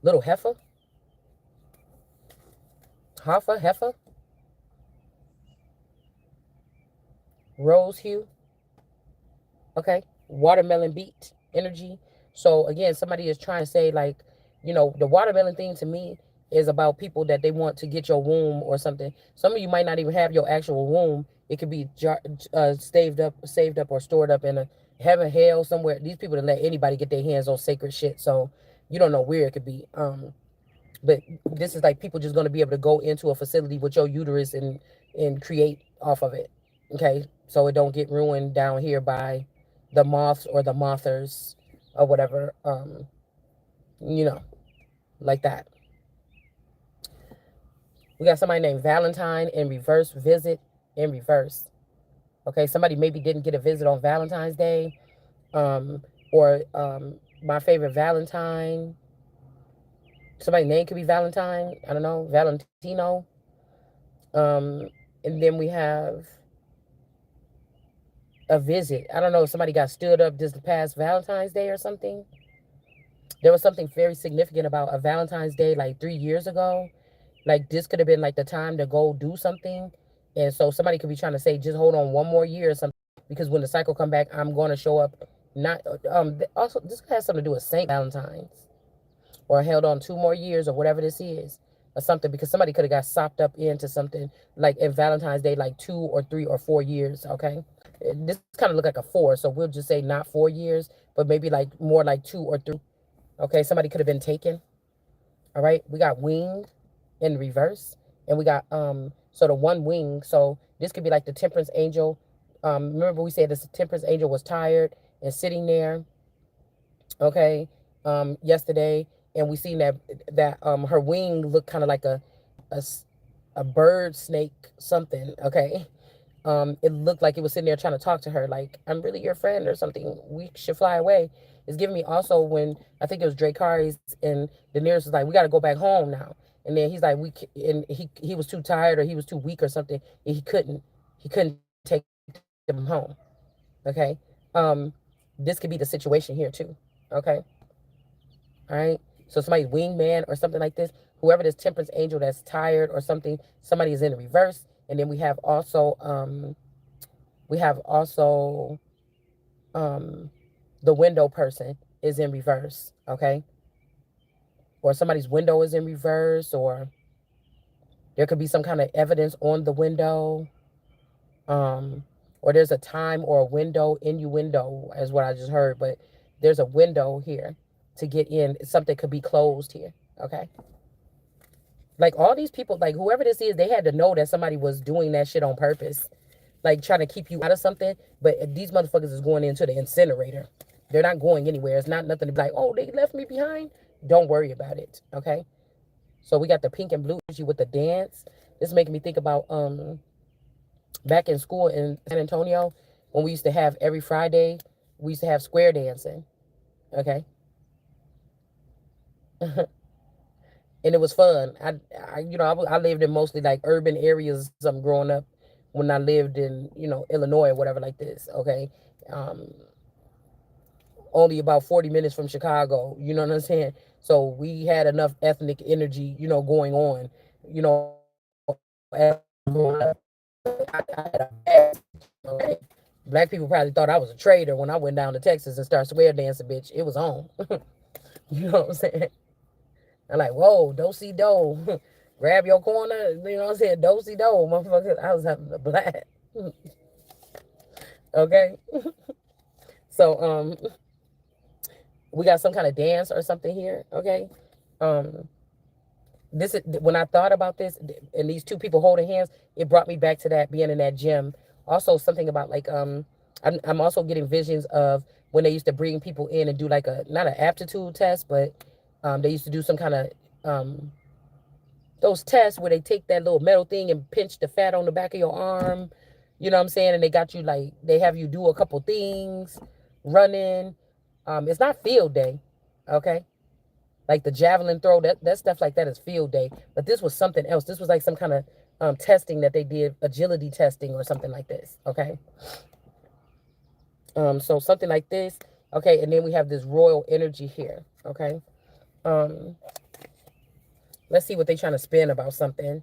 Little Heifer. Hoffa. Heifer. Rose hue. Okay. Watermelon beet energy. So again, somebody is trying to say, like, the watermelon thing to me is about people that they want to get your womb or something. Some of you might not even have your actual womb. It could be saved up or stored up in a heaven, hell, somewhere. These people don't let anybody get their hands on sacred shit. So you don't know where it could be. But this is like people just going to be able to go into a facility with your uterus and create off of it. Okay, so it don't get ruined down here by the moths or the mothers or whatever. You know, like that. We got somebody named Valentine in reverse, visit in reverse. Okay, somebody maybe didn't get a visit on Valentine's Day, um, or my favorite Valentine. Somebody's name could be Valentine. I don't know, Valentino. Um, and then we have a visit. I don't know if somebody got stood up this past Valentine's Day or something. There was something very significant about a Valentine's Day like 3 years ago. Like this could have been like the time to go do something. And so somebody could be trying to say, just hold on one more year or something, because when the cycle come back, I'm going to show up. Not also this has something to do with Saint Valentine's, or held on 2 more years or whatever this is, or something, because somebody could have got sopped up into something like in Valentine's Day, like 2 or 3 or 4 years. Okay, this kind of look like a four, so we'll just say not 4 years, but maybe like more like 2 or 3. Okay, somebody could have been taken. All right, we got winged in reverse, and we got so the one wing. So this could be like the temperance angel. Remember we said this temperance angel was tired and sitting there, okay, yesterday, and we seen that her wing looked kind of like a a bird snake something, okay. It looked like it was sitting there trying to talk to her, like, I'm really your friend or something. We should fly away. It's giving me also when I think it was Dracarys, and Daenerys was like, we got to go back home now. And then he's like, and he was too tired or he was too weak or something. And he couldn't take them home. Okay. Um, this could be the situation here too. Okay. All right. So somebody's wingman or something like this. Whoever this temperance angel that's tired or something, somebody is in the reverse. And then we have also um the window person is in reverse, okay? Or somebody's window is in reverse, or there could be some kind of evidence on the window. Um or there's a time or a window, innuendo is what I just heard, but there's a window here to get in. Something could be closed here, okay? Like all these people, like whoever this is, they had to know that somebody was doing that shit on purpose, like trying to keep you out of something. But these motherfuckers is going into the incinerator. They're not going anywhere. It's not nothing to be like, oh, they left me behind. Don't worry about it. Okay. So we got the pink and blue energy with the dance. This is making me think about back in school in San Antonio when we used to have every Friday, we used to have square dancing. Okay. and it was fun. I lived in mostly like urban areas or something growing up when I lived in Illinois or whatever like this. Okay, um, only about 40 minutes from Chicago. You know what I'm saying? So we had enough ethnic energy, going on. As growing up, I had a bad, okay. Black people probably thought I was a traitor when I went down to Texas and started swear dancing, bitch. It was on. You know what I'm saying? I'm like, whoa, do see do. Grab your corner, you know what I'm saying? Do see do, motherfucker. I was having a blast. Okay. So we got some kind of dance or something here, okay? Um this is when I thought about this and these two people holding hands, it brought me back to that being in that gym. Also something about like I'm also getting visions of when they used to bring people in and do like a not an aptitude test, but they used to do some kind of um those tests where they take that little metal thing and pinch the fat on the back of your arm. You know what I'm saying? And they got you like they have you do a couple things, running. It's not field day, okay? Like the javelin throw, that stuff like that is field day. But this was something else. This was like some kind of testing that they did, agility testing or something like this, okay? So something like this, okay? And then we have this royal energy here, okay? Um, let's see what they're trying to spin about something,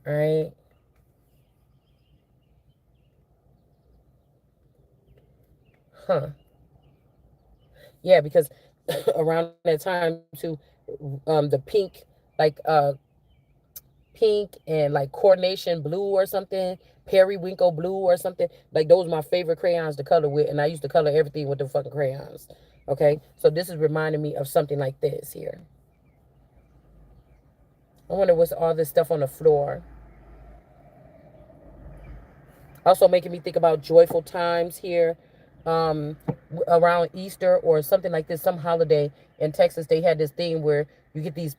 all right? Huh. Yeah, because around that time too, the pink, like pink and like coordination blue or something, periwinkle blue or something. Like those are my favorite crayons to color with, and I used to color everything with the fucking crayons. Okay, so this is reminding me of something like this here. I wonder what's all this stuff on the floor. Also making me think about joyful times here, um, around Easter or something like this, some holiday in Texas. They had this thing where you get these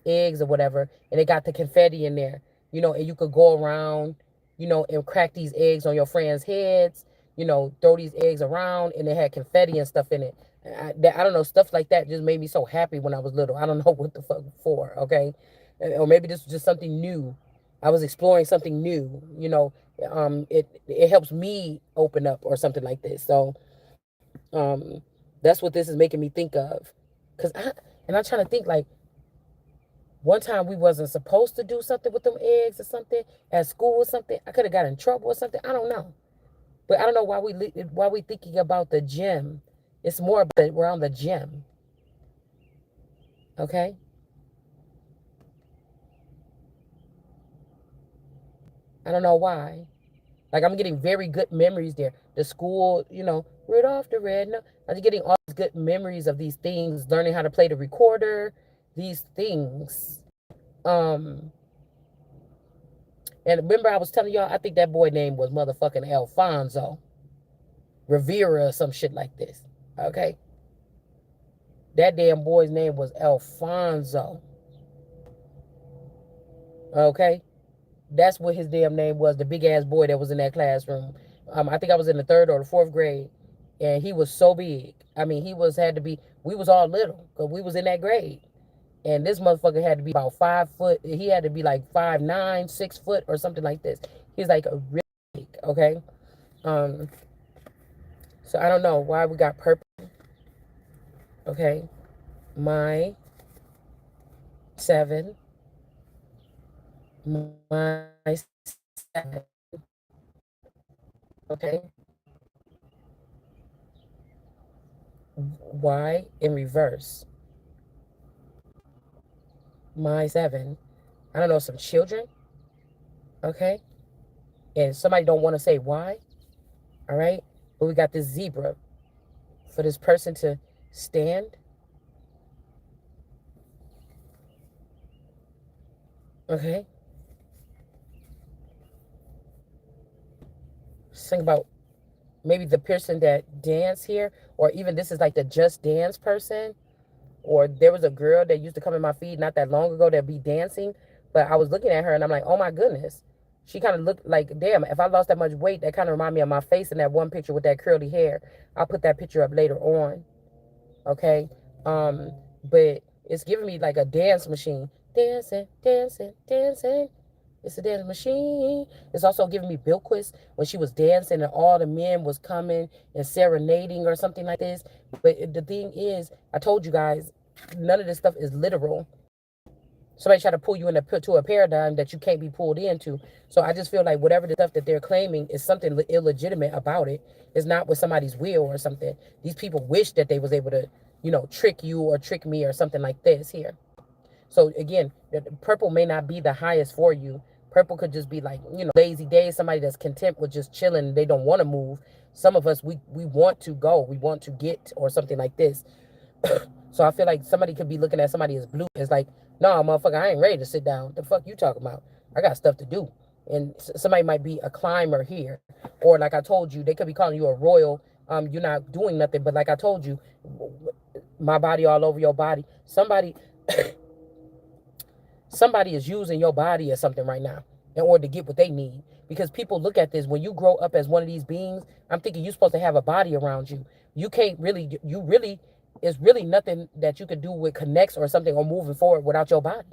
eggs or whatever, and they got the confetti in there, and you could go around, and crack these eggs on your friends' heads, throw these eggs around, and they had confetti and stuff in it. I don't know, stuff like that just made me so happy when I was little. I don't know what the fuck for, okay? Or maybe this was just something new. I was exploring something new, it helps me open up or something like this. So that's what this is making me think of. And I'm trying to think like one time we wasn't supposed to do something with them eggs or something at school or something. I could have got in trouble or something. I don't know. But I don't know why we thinking about the gym. It's more about around the gym. Okay? I don't know why. Like I'm getting very good memories there. The school, Rudolph the Red. No, I'm getting all these good memories of these things. Learning how to play the recorder, these things. Um, and remember I was telling y'all, I think that boy name was motherfucking Alfonso Rivera or some shit like this. Okay, that damn boy's name was Alfonso. Okay, that's what his damn name was. The big ass boy that was in that classroom. I think I was in the third or the fourth grade, and he was so big. I mean, he was had to be. We was all little because we was in that grade, and this motherfucker had to be about 5 foot. He had to be like 5'9", 6 foot or something like this. He's like a really big. Okay, um, so I don't know why we got purple. Okay, my seven, my seven. Okay, Y in reverse. My seven. I don't know, some children, okay? And somebody don't want to say why, all right? But we got this zebra for this person to stand, okay? Think about maybe the person that dance here, or even this is like the just dance person, or there was a girl that used to come in my feed not that long ago that be dancing, but I was looking at her and I'm like, oh my goodness. She kind of looked like, damn, if I lost that much weight, that kind of remind me of my face in that one picture with that curly hair. I'll put that picture up later on. Okay. But It's giving me like a dance machine. Dancing, dancing, dancing. It's a dance machine. It's also giving me Bilquis when she was dancing and all the men was coming and serenading or something like this. But the thing is, I told you guys, none of this stuff is literal. Somebody try to pull you to a paradigm that you can't be pulled into. So I just feel like whatever the stuff that they're claiming is something illegitimate about it. It's not with somebody's will or something. These people wish that they was able to, trick you or trick me or something like this here. So again, the purple may not be the highest for you. Purple could just be like, lazy days, somebody that's content with just chilling. They don't want to move. Some of us, we want to go. We want to get or something like this. So I feel like somebody could be looking at somebody as blue. It's like, no, motherfucker, I ain't ready to sit down. The fuck you talking about? I got stuff to do. And somebody might be a climber here. Or like I told you, they could be calling you a royal. You're not doing nothing. But like I told you, my body all over your body. Somebody is using your body as something right now in order to get what they need. Because people look at this, when you grow up as one of these beings, I'm thinking you're supposed to have a body around you. You can't really, it's really nothing that you could do with connects or something or moving forward without your body.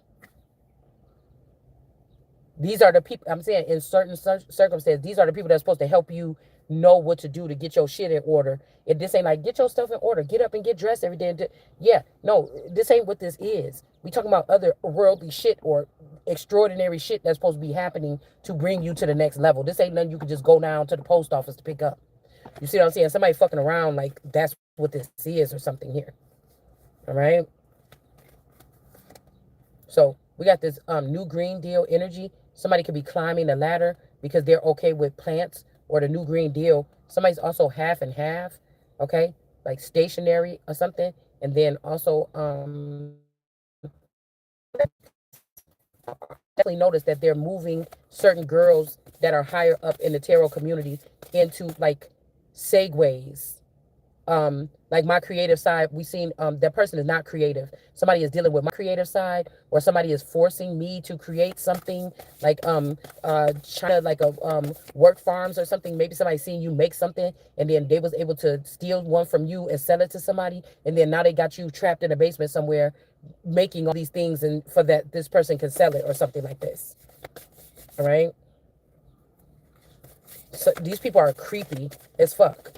These are the people, I'm saying, in certain circumstances, these are the people that's supposed to help you know what to do to get your shit in order. If this ain't like, get your stuff in order, get up and get dressed every day. Yeah, no, this ain't what this is. We talking about other worldly shit or extraordinary shit that's supposed to be happening to bring you to the next level. This ain't nothing you can just go down to the post office to pick up. You see what I'm saying? Somebody fucking around like that's what this is or something here. All right? So we got this new green deal energy. Somebody could be climbing the ladder because they're okay with plants or the new green deal. Somebody's also half and half, okay? Like stationary or something. And then also definitely notice that they're moving certain girls that are higher up in the tarot community into like segues. Like my creative side, we seen that person is not creative. Somebody is dealing with my creative side, or somebody is forcing me to create something like China, like a work farms or something. Maybe somebody seen you make something and then they was able to steal one from you and sell it to somebody, and then now they got you trapped in a basement somewhere making all these things and for that this person can sell it or something like this. All right. So these people are creepy as fuck.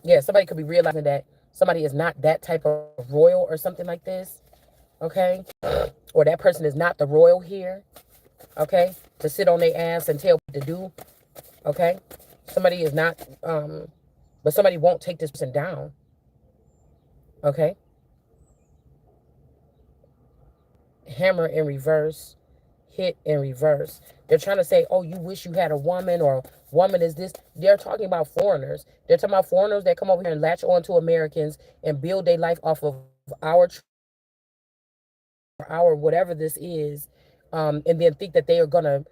Yeah, somebody could be realizing that somebody is not that type of royal or something like this, okay? Or that person is not the royal here, okay? To sit on their ass and tell what to do, okay? Somebody is not, but somebody won't take this person down, okay? Hammer in reverse, hit in reverse. They're trying to say, oh, you wish you had a woman, or woman is this. They're talking about foreigners. They're talking about foreigners that come over here and latch on to Americans and build their life off of our whatever this is, and then think that they are going to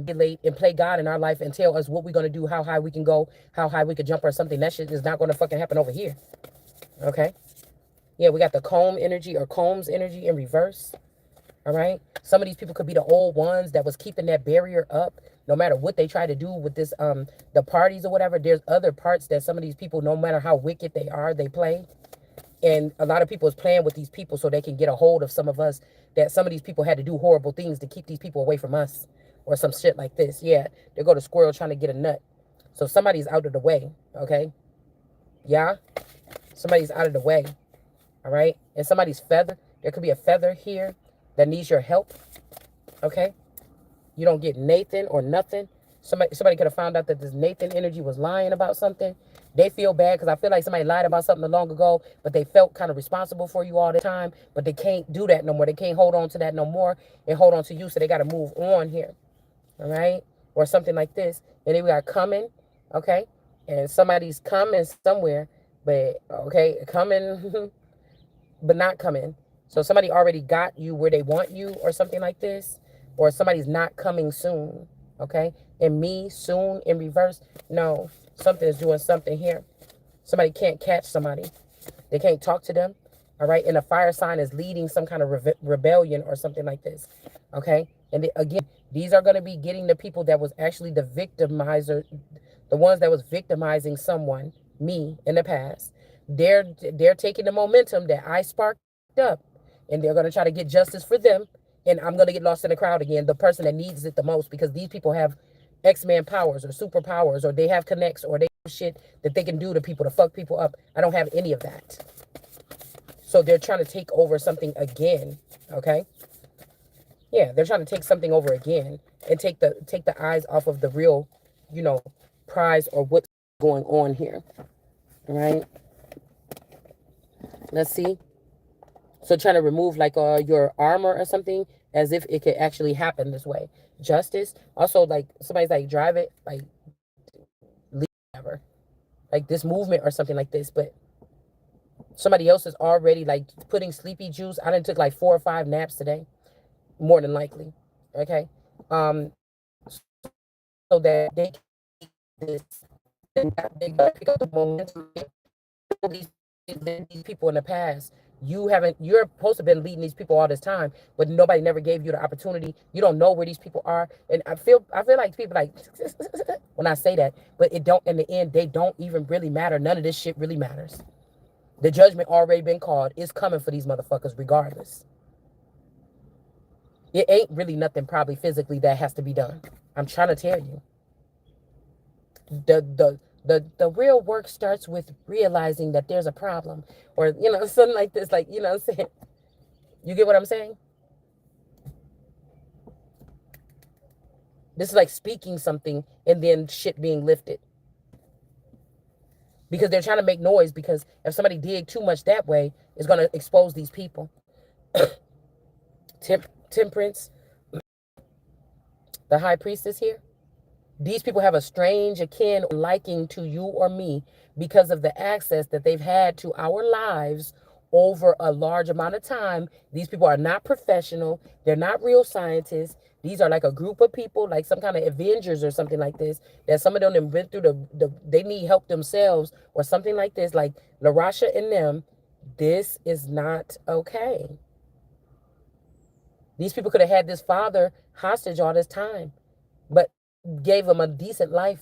relate and play God in our life and tell us what we're going to do, how high we can go, how high we could jump or something. That shit is not going to fucking happen over here. Okay? Yeah, we got the comb energy or combs energy in reverse. All right. Some of these people could be the old ones that was keeping that barrier up. No matter what they try to do with this, the parties or whatever, there's other parts that some of these people, no matter how wicked they are, they play. And a lot of people is playing with these people so they can get a hold of some of us, that some of these people had to do horrible things to keep these people away from us or some shit like this. Yeah. They go to squirrel trying to get a nut. So somebody's out of the way. Okay. Yeah. Somebody's out of the way. All right. And somebody's feather. There could be a feather here that needs your help. Okay. You don't get Nathan or nothing. Somebody could have found out that this Nathan energy was lying about something. They feel bad because I feel like somebody lied about something long ago, but they felt kind of responsible for you all the time. But they can't do that no more. They can't hold on to that no more and hold on to you. So they got to move on here. All right. Or something like this. And then we got coming. Okay. And somebody's coming somewhere. But okay. Coming, but not coming. So somebody already got you where they want you or something like this. Or somebody's not coming soon. Okay. And me soon in reverse. No. Something is doing something here. Somebody can't catch somebody. They can't talk to them. All right. And a fire sign is leading some kind of rebellion or something like this. Okay. And again, these are going to be getting the people that was actually the victimizer, the ones that was victimizing someone. me in the past. They're taking the momentum that I sparked up, and they're gonna try to get justice for them, and I'm gonna get lost in the crowd again, the person that needs it the most, because these people have X-Man powers or superpowers, or they have connects, or they have shit that they can do to people to fuck people up. I don't have any of that. So they're trying to take over something again. Okay? Yeah, they're trying to take something over again and take the eyes off of the real, you know, prize or what's going on here. All right? Let's see. So trying to remove like your armor or something, as if it could actually happen this way. Justice. Also, like somebody's like drive it, like leave whatever. Like this movement or something like this, but somebody else is already like putting sleepy juice. I done took like 4 or 5 naps today, more than likely. Okay. So that they can this, they gotta pick up the momentum. These, these people in the past, you're supposed to have been leading these people all this time, but nobody never gave you the opportunity. You don't know where these people are. And I feel like people like when I say that, but it don't, in the end, they don't even really matter. None of this shit really matters. The judgment already been called. It's coming for these motherfuckers regardless. It ain't really nothing probably physically that has to be done. I'm trying to tell you. The real work starts with realizing that there's a problem, or something like this, like, what I'm saying. You get what I'm saying? This is like speaking something and then shit being lifted, because they're trying to make noise, because if somebody dig too much that way, it's going to expose these people. Temperance, the high priestess here. These people have a strange akin liking to you or me because of the access that they've had to our lives over a large amount of time. These people are not professional. They're not real scientists. These are like a group of people, like some kind of Avengers or something like this, that some of them have been through they need help themselves or something like this, like LaRasha and them. This is not okay. These people could have had this father hostage all this time, but gave him a decent life,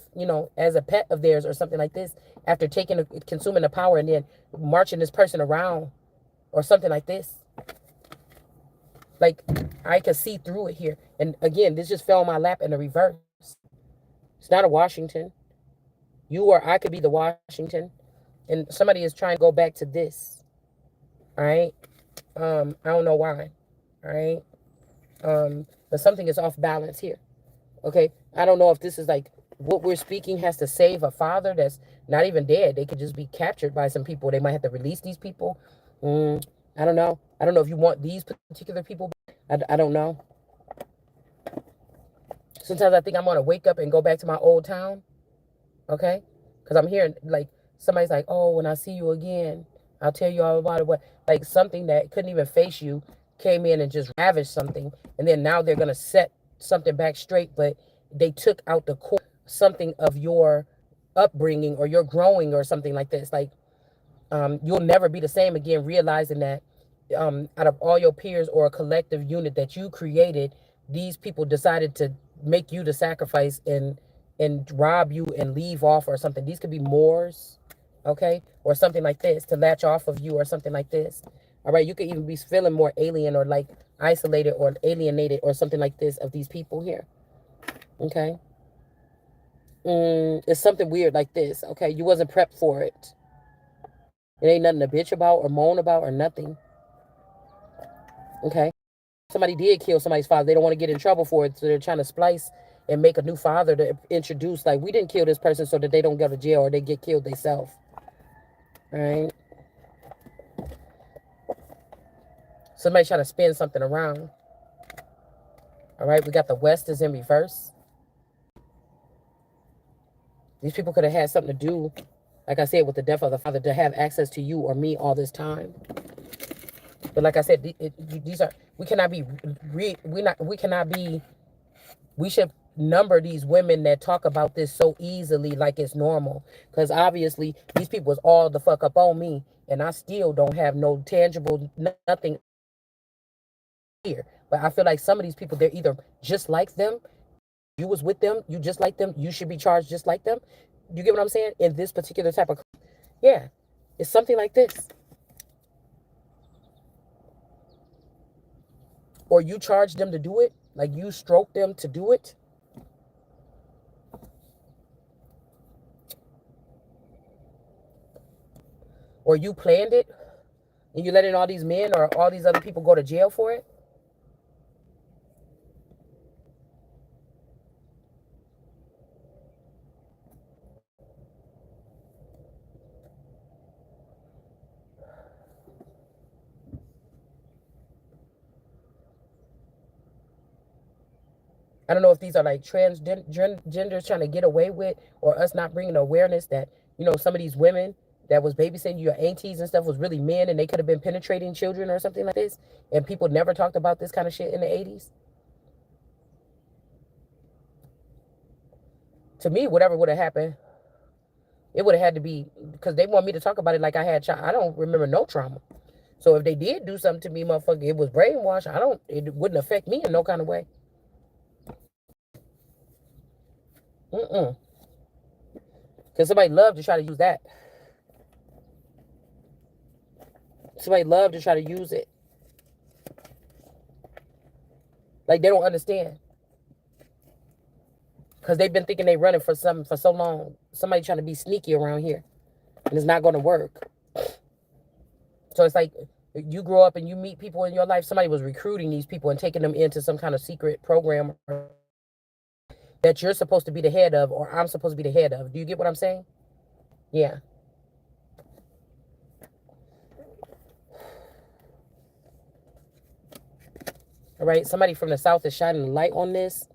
as a pet of theirs or something like this, after consuming the power and then marching this person around or something like this. Like, I could see through it here. And again, this just fell on my lap in the reverse. It's not a Washington. You or I could be the Washington. And somebody is trying to go back to this. All right? I don't know why. All right? But something is off balance here. Okay? I don't know if this is like what we're speaking has to save a father that's not even dead. They could just be captured by some people. They might have to release these people. I don't know. I don't know if you want these particular people. I don't know. Sometimes I think I'm going to wake up and go back to my old town. Okay? Because I'm hearing like somebody's like, oh, when I see you again, I'll tell you all about it. What, like something that couldn't even face you came in and just ravaged something. And then now they're going to set something back straight, but they took out the core something of your upbringing or your growing or something like this. Like, you'll never be the same again, realizing that out of all your peers or a collective unit that you created, these people decided to make you the sacrifice and rob you and leave off or something. These could be Moors, okay, or something like this, to latch off of you or something like this. All right, you could even be feeling more alien or like isolated or alienated or something like this of these people here. Okay. It's something weird like this. Okay, you wasn't prepped for it. It ain't nothing to bitch about or moan about or nothing. Okay. Somebody did kill somebody's father. They don't want to get in trouble for it, so they're trying to splice and make a new father to introduce. Like, we didn't kill this person so that they don't go to jail or they get killed themselves. All right. Somebody trying to spin something around. All right. We got the West is in reverse. These people could have had something to do, like I said, with the death of the father, to have access to you or me all this time. But like I said, these are, we cannot be, we should number these women that talk about this so easily like it's normal. Because obviously these people was all the fuck up on me, and I still don't have no tangible nothing here. But I feel like some of these people, they're either just like them, you was with them, you just like them, you should be charged just like them. You get what I'm saying? In this particular type of, Yeah, it's something like this. Or you charge them to do it, like you stroke them to do it. Or you planned it and you letting all these men or all these other people go to jail for it. I don't know if these are like transgenders trying to get away with, or us not bringing awareness that, some of these women that was babysitting your aunties and stuff was really men and they could have been penetrating children or something like this. And people never talked about this kind of shit in the 80s. To me, whatever would have happened, it would have had to be because they want me to talk about it like I had I don't remember no trauma. So if they did do something to me, motherfucker, it was brainwash. It wouldn't affect me in no kind of way. Mm-mm. Because somebody loved to try to use that. Somebody loved to try to use it. Like they don't understand. Because they've been thinking they running for something for so long. Somebody trying to be sneaky around here. And it's not going to work. So it's like you grow up and you meet people in your life. Somebody was recruiting these people and taking them into some kind of secret program that you're supposed to be the head of, or I'm supposed to be the head of. Do you get what I'm saying? Yeah. All right. Somebody from the South is shining a light on this.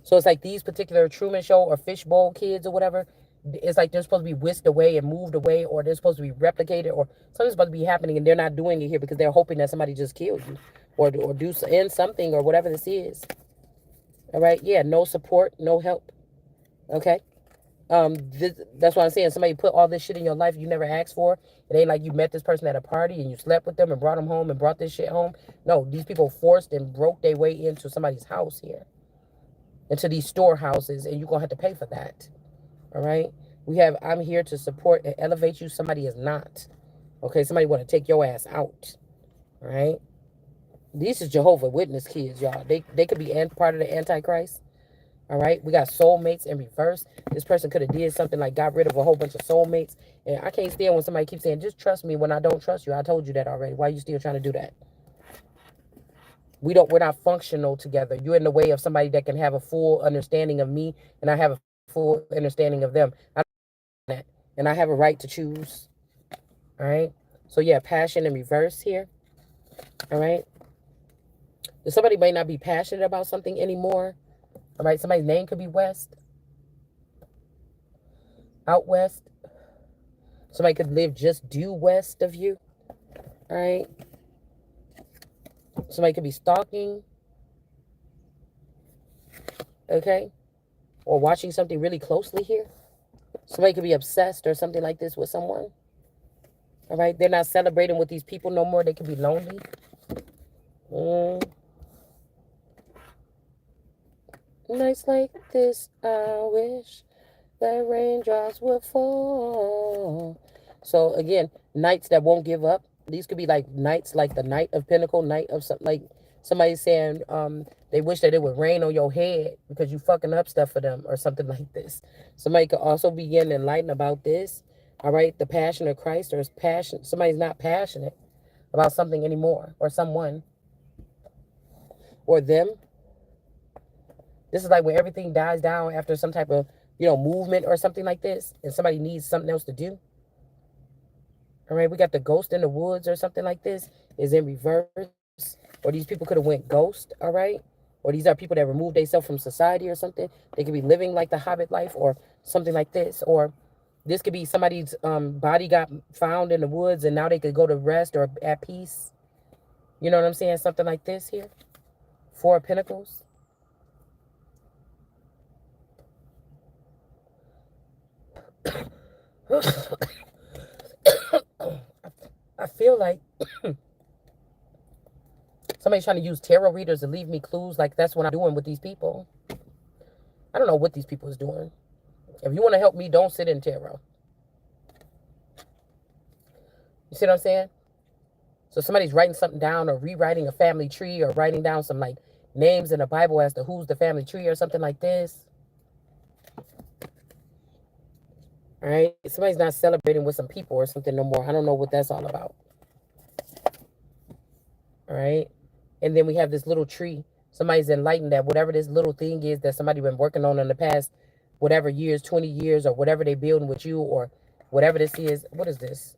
So it's like these particular Truman Show or Fishbowl kids or whatever. It's like they're supposed to be whisked away and moved away, or they're supposed to be replicated, or something's supposed to be happening, and they're not doing it here because they're hoping that somebody just kills you, or do end something, or whatever this is. All right. Yeah. No support. No help. Okay. That's what I'm saying. Somebody put all this shit in your life you never asked for. It ain't like you met this person at a party and you slept with them and brought them home and brought this shit home. No, these people forced and broke their way into somebody's house here, into these storehouses, and you're gonna have to pay for that. All right. I'm here to support and elevate you. Somebody is not. Okay. Somebody want to take your ass out. All right. These is Jehovah Witness kids, y'all. They could be part of the Antichrist. All right, we got soulmates in reverse. This person could have did something like got rid of a whole bunch of soulmates. And I can't stand when somebody keeps saying, just trust me when I don't trust you. I told you that already. Why are you still trying to do that? We're not functional together. You're in the way of somebody that can have a full understanding of me, and I have a full understanding of them. I don't that. And I have a right to choose. All right. So yeah, passion in reverse here. All right. Somebody may not be passionate about something anymore. All right. Somebody's name could be West. Out west. Somebody could live just due west of you. All right. Somebody could be stalking. Okay. Or watching something really closely here. Somebody could be obsessed or something like this with someone. All right. They're not celebrating with these people no more. They could be lonely. Nights like this, I wish that raindrops would fall. So again, nights that won't give up. These could be like nights like the Night of Pinnacle, night of something like somebody saying they wish that it would rain on your head because you fucking up stuff for them or something like this. Somebody could also be getting enlightened about this. All right, the passion of Christ, or passion. Somebody's not passionate about something anymore, or someone, or them. This is like when everything dies down after some type of, movement or something like this, and somebody needs something else to do. All right, we got the ghost in the woods or something like this is in reverse, or these people could have went ghost. All right, or these are people that removed themselves from society or something. They could be living like the Hobbit life or something like this, or this could be somebody's body got found in the woods and now they could go to rest or at peace. You know what I'm saying? Something like this here. Four of Pentacles. I feel like somebody's trying to use tarot readers to leave me clues. Like that's what I'm doing with these people. I don't know what these people is doing. If you want to help me, don't sit in tarot. You see what I'm saying? So somebody's writing something down or rewriting a family tree or writing down some like names in the Bible as to who's the family tree or something like this. All right. Somebody's not celebrating with some people or something no more. I don't know what that's all about. All right. And then we have this little tree. Somebody's enlightened that whatever this little thing is that somebody been working on in the past, whatever years, 20 years, or whatever they building with you, or whatever this is. What is this?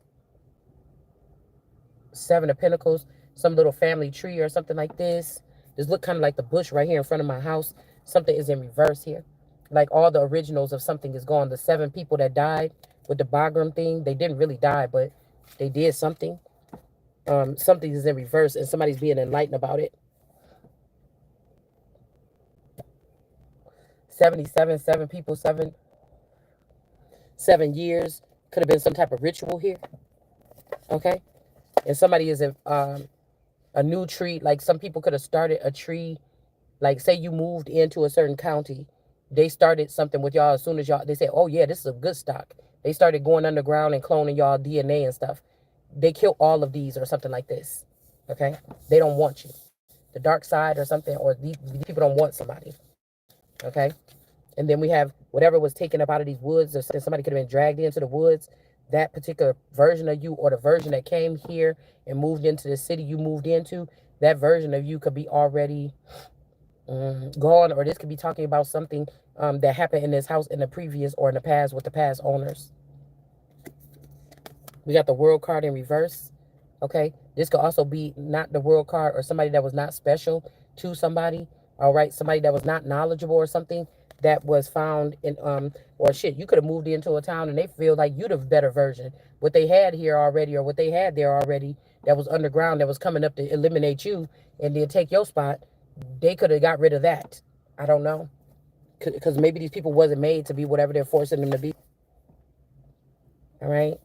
Seven of Pentacles, some little family tree or something like this. This look kind of like the bush right here in front of my house. Something is in reverse here. Like all the originals of something is gone. The 7 people that died with the Bagram thing, they didn't really die, but they did something. Something is in reverse and somebody's being enlightened about it. 77, 7 people, 7 years. Could have been some type of ritual here. Okay. And somebody is a new tree. Like some people could have started a tree. Like say you moved into a certain county. They started something with y'all as soon as y'all, they said, oh yeah, this is a good stock. They started going underground and cloning y'all DNA and stuff. They kill all of these or something like this. Okay. They don't want you. The dark side or something, or these people don't want somebody. Okay. And then we have whatever was taken up out of these woods, or somebody could have been dragged into the woods. That particular version of you, or the version that came here and moved into the city you moved into, that version of you could be already gone, or this could be talking about something that happened in this house in the previous or in the past with the past owners. We got the World card in reverse. Okay, this could also be not the World card, or somebody that was not special to somebody. All right, somebody that was not knowledgeable or something that was found in or shit. You could have moved into a town and they feel like you the better version. What they had here already, or what they had there already, that was underground, that was coming up to eliminate you and then take your spot. They could have got rid of that. I don't know, because maybe these people wasn't made to be whatever they're forcing them to be. All right.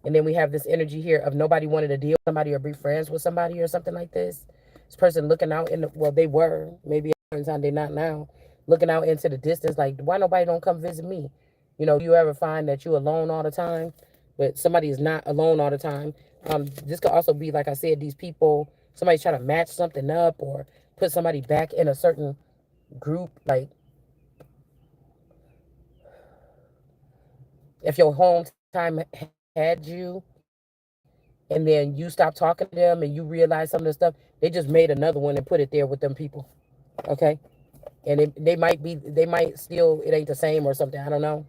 And then we have this energy here of nobody wanted to deal with somebody or be friends with somebody or something like this. This person looking out in the, well, they were, maybe at one time, they're not now, looking out into the distance like, why nobody don't come visit me? You know, you ever find that you're alone all the time, but somebody is not alone all the time. This could also be, like I said, these people, somebody try to match something up or put somebody back in a certain group. Like if your home time had you and then you stopped talking to them and you realize some of the stuff, they just made another one and put it there with them people. Okay. And they might still, it ain't the same or something. I don't know.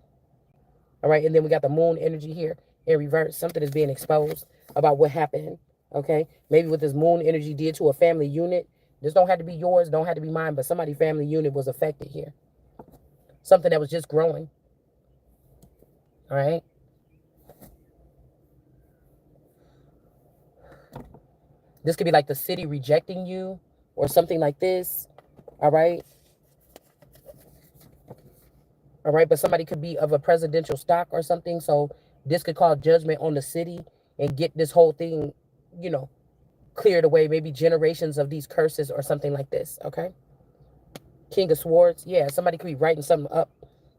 All right. And then we got the moon energy here in reverse. Something is being exposed about what happened. Okay. Maybe what this moon energy did to a family unit. This don't have to be yours, don't have to be mine, but somebody's family unit was affected here. Something that was just growing. All right. This could be like the city rejecting you or something like this. All right. All right. But somebody could be of a presidential stock or something. So this could call judgment on the city and get this whole thing, you know, cleared away. Maybe generations of these curses or something like this. Okay. King of Swords. Yeah. Somebody could be writing something up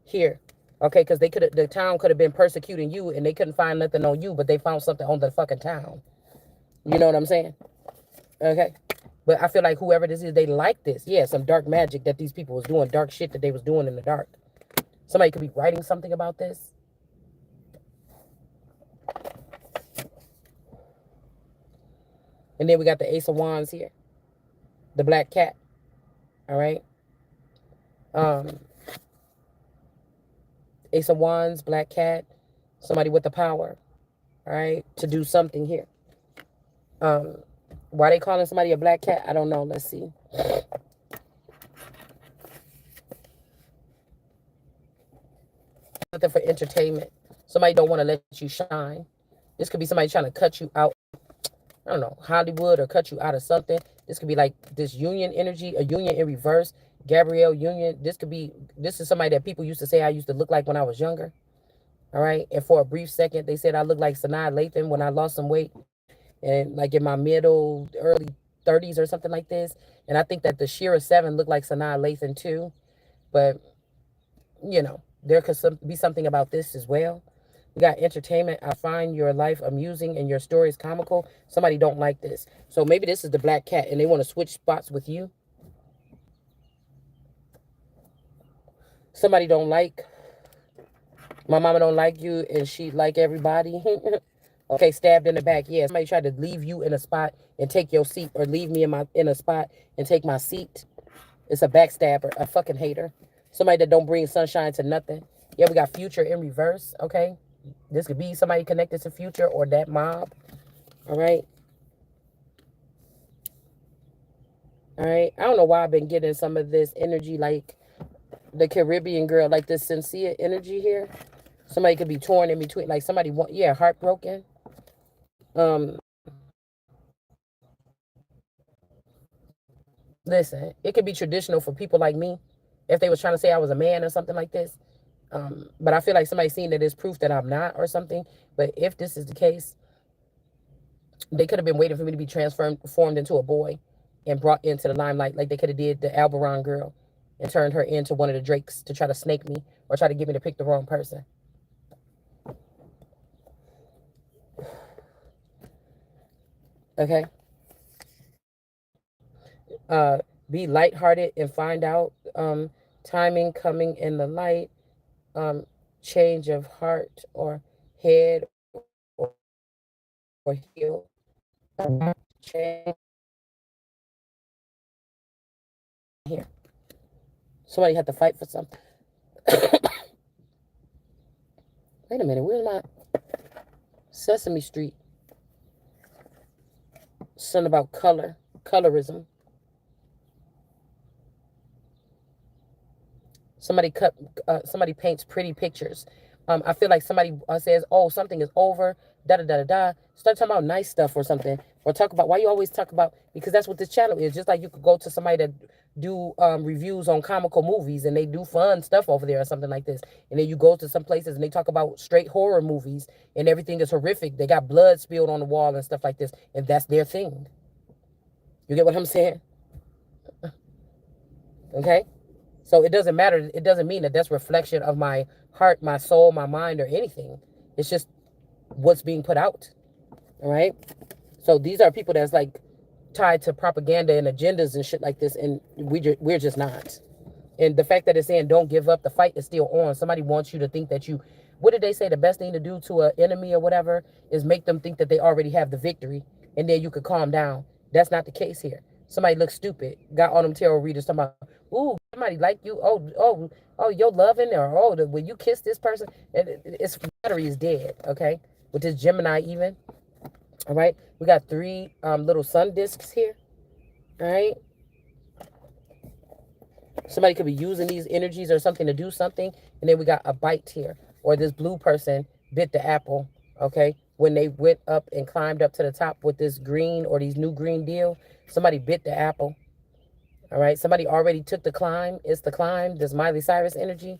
here. Okay. Because the town could have been persecuting you and they couldn't find nothing on you, but they found something on the fucking town. You know what I'm saying? Okay. But I feel like whoever this is, they like this. Yeah, some dark magic that these people was doing, dark shit that they was doing in the dark. Somebody could be writing something about this. And then we got the Ace of Wands here. The black cat. All right. Ace of Wands, black cat. Somebody with the power. All right. To do something here. Why they calling somebody a black cat? I don't know. Let's see. Something for entertainment. Somebody don't want to let you shine. This could be somebody trying to cut you out. I don't know, Hollywood, or cut you out of something. This could be like this union energy, a union in reverse. Gabrielle Union. This is somebody that people used to say I used to look like when I was younger. All right. And for a brief second, they said I looked like Sanaa Lathan when I lost some weight and like in my middle, early 30s or something like this. And I think that the Shira 7 looked like Sanaa Lathan too. But, you know, there could be something about this as well. We got entertainment. I find your life amusing and your stories comical. Somebody don't like this. So maybe this is the black cat and they want to switch spots with you. Somebody don't like, my mama don't like you and she like everybody. Okay, stabbed in the back. Yeah, somebody tried to leave you in a spot and take your seat, or leave me in a spot and take my seat. It's a backstabber, a fucking hater. Somebody that don't bring sunshine to nothing. Yeah, we got future in reverse, okay? This could be somebody connected to future or that mob. All right. All right. I don't know why I've been getting some of this energy like the Caribbean girl, like this sincere energy here. Somebody could be torn in between, like somebody want, yeah, heartbroken. Um, Listen, it could be traditional for people like me if they was trying to say I was a man or something like this. But I feel like somebody seen that as proof that I'm not or something. But if this is the case, they could have been waiting for me to be transformed into a boy and brought into the limelight, like they could have did the Alberon girl and turned her into one of the Drakes to try to snake me or try to get me to pick the wrong person. Okay. Uh, be lighthearted and find out. Timing coming in the light. Um, change of heart or head or, or heel. Change here. Somebody had to fight for something. Wait a minute. Where's my Sesame Street? Something about color, colorism. Somebody paints pretty pictures. I feel like somebody says, "Oh, something is over." Da da da da da. Start talking about nice stuff or something, or talk about why you always talk about, because that's what this channel is. Just like you could go to somebody that do reviews on comical movies and they do fun stuff over there or something like this, and then you go to some places and they talk about straight horror movies and everything is horrific. They got blood spilled on the wall and stuff like this, and that's their thing. You get what I'm saying? Okay. So it doesn't matter. It doesn't mean that that's reflection of my heart, my soul, my mind, or anything. It's just what's being put out. All right. So these are people that's like tied to propaganda and agendas and shit like this, and we're just not. And the fact that it's saying don't give up, the fight is still on. Somebody wants you to think that you, what did they say? The best thing to do to an enemy or whatever is make them think that they already have the victory, and then you could calm down. That's not the case here. Somebody looks stupid. Got all them tarot readers talking about, ooh, somebody like you. Oh, you're loving, or oh, when you kiss this person, its battery is dead. Okay, with this Gemini even. All right, we got three little sun discs here. All right. Somebody could be using these energies or something to do something. And then we got a bite here. Or this blue person bit the apple, okay? When they went up and climbed up to the top with this green or these new green deal, somebody bit the apple, all right? Somebody already took the climb. It's the climb, this Miley Cyrus energy.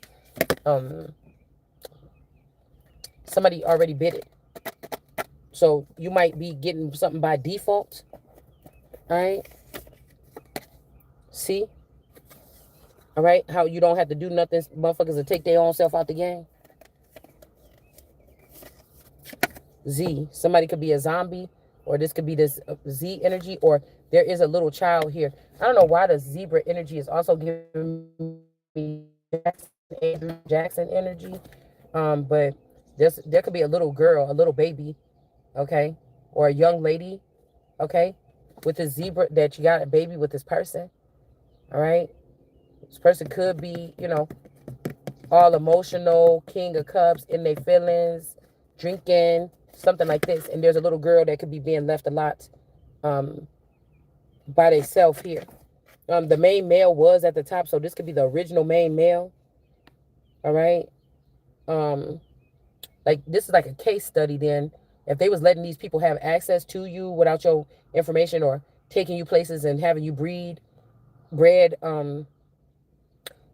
Somebody already bit it. So you might be getting something by default, all right? See? All right? How you don't have to do nothing. Motherfuckers will take their own self out the game. Z. Somebody could be a zombie, or this could be this Z energy, or there is a little child here. I don't know why the zebra energy is also giving me Andrew Jackson energy. But there could be a little girl, a little baby, okay, or a young lady, okay, with this zebra that you got a baby with this person. All right. This person could be, all emotional, king of cups, in their feelings, drinking, something like this. And there's a little girl that could be being left a lot um, by themselves here. The main male was at the top, so this could be the original main male. All right. Like this is like a case study then. If they was letting these people have access to you without your information, or taking you places and having you bread,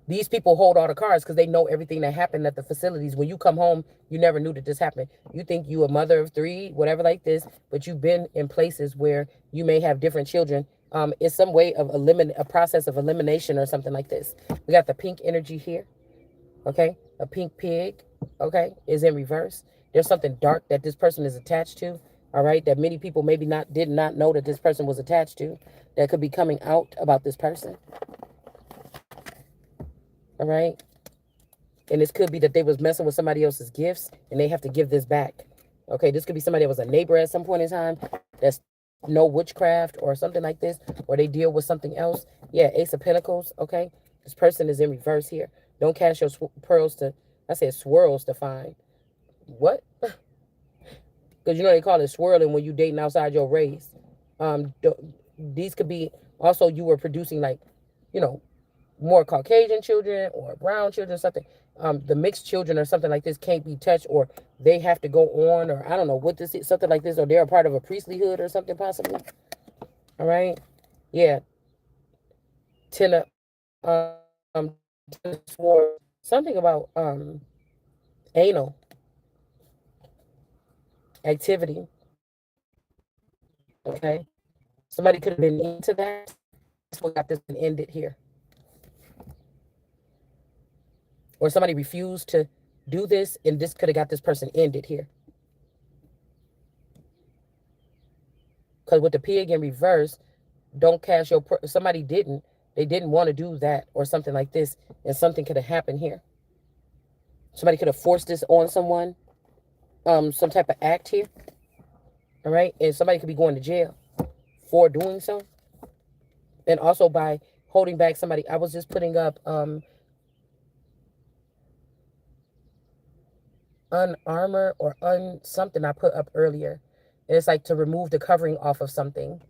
these people hold all the cards because they know everything that happened at the facilities. When you come home, you never knew that this happened. You think you a mother of three, whatever like this, but you've been in places where you may have different children. It's some way of a process of elimination or something like this. We got the pink energy here. Okay, a pink pig. Okay, is in reverse. There's something dark that this person is attached to. All right, that many people maybe not did not know that this person was attached to, that could be coming out about this person. All right, and this could be that they was messing with somebody else's gifts and they have to give this back. Okay, this could be somebody that was a neighbor at some point in time that's no witchcraft or something like this, or they deal with something else. Yeah, Ace of Pentacles. Okay, this person is in reverse here. Don't cast your pearls to, I said swirls to find. What? Because you know they call it swirling when you dating outside your race. These could be also you were producing like, you know, more Caucasian children or brown children, something. The mixed children or something like this can't be touched, or they have to go on, or I don't know what this is, something like this, or they're a part of a priestlyhood or something possibly. All right, yeah. Ten of something about anal activity. Okay, somebody could have been into that. That's what got this ended here. Or somebody refused to do this, and this could have got this person ended here. Because with the pig in reverse, don't cast your, somebody didn't, they didn't want to do that or something like this, and something could have happened here. Somebody could have forced this on someone, some type of act here. All right, and somebody could be going to jail for doing so. And also by holding back somebody. I was just putting up unarmor or something I put up earlier. And it's like to remove the covering off of something,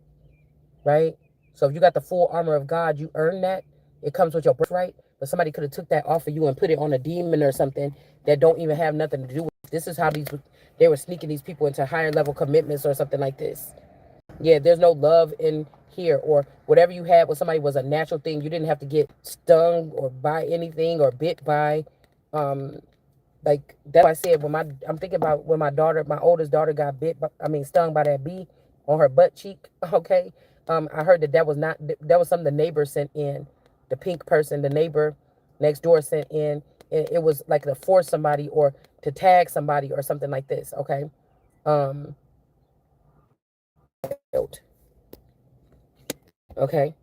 right? So if you got the full armor of God, you earn that. It comes with your birthright. But somebody could have took that off of you and put it on a demon or something that don't even have nothing to do with it. This is how they were sneaking these people into higher level commitments or something like this. Yeah, there's no love in here, or whatever you had with somebody was a natural thing. You didn't have to get stung or by anything or bit by like that's why I said when I'm thinking about when my oldest daughter got stung by that bee on her butt cheek. Okay, I heard that was not, that was something the neighbor sent in, the pink person, the neighbor next door sent in, and it was like to force somebody or to tag somebody or something like this. Okay, okay,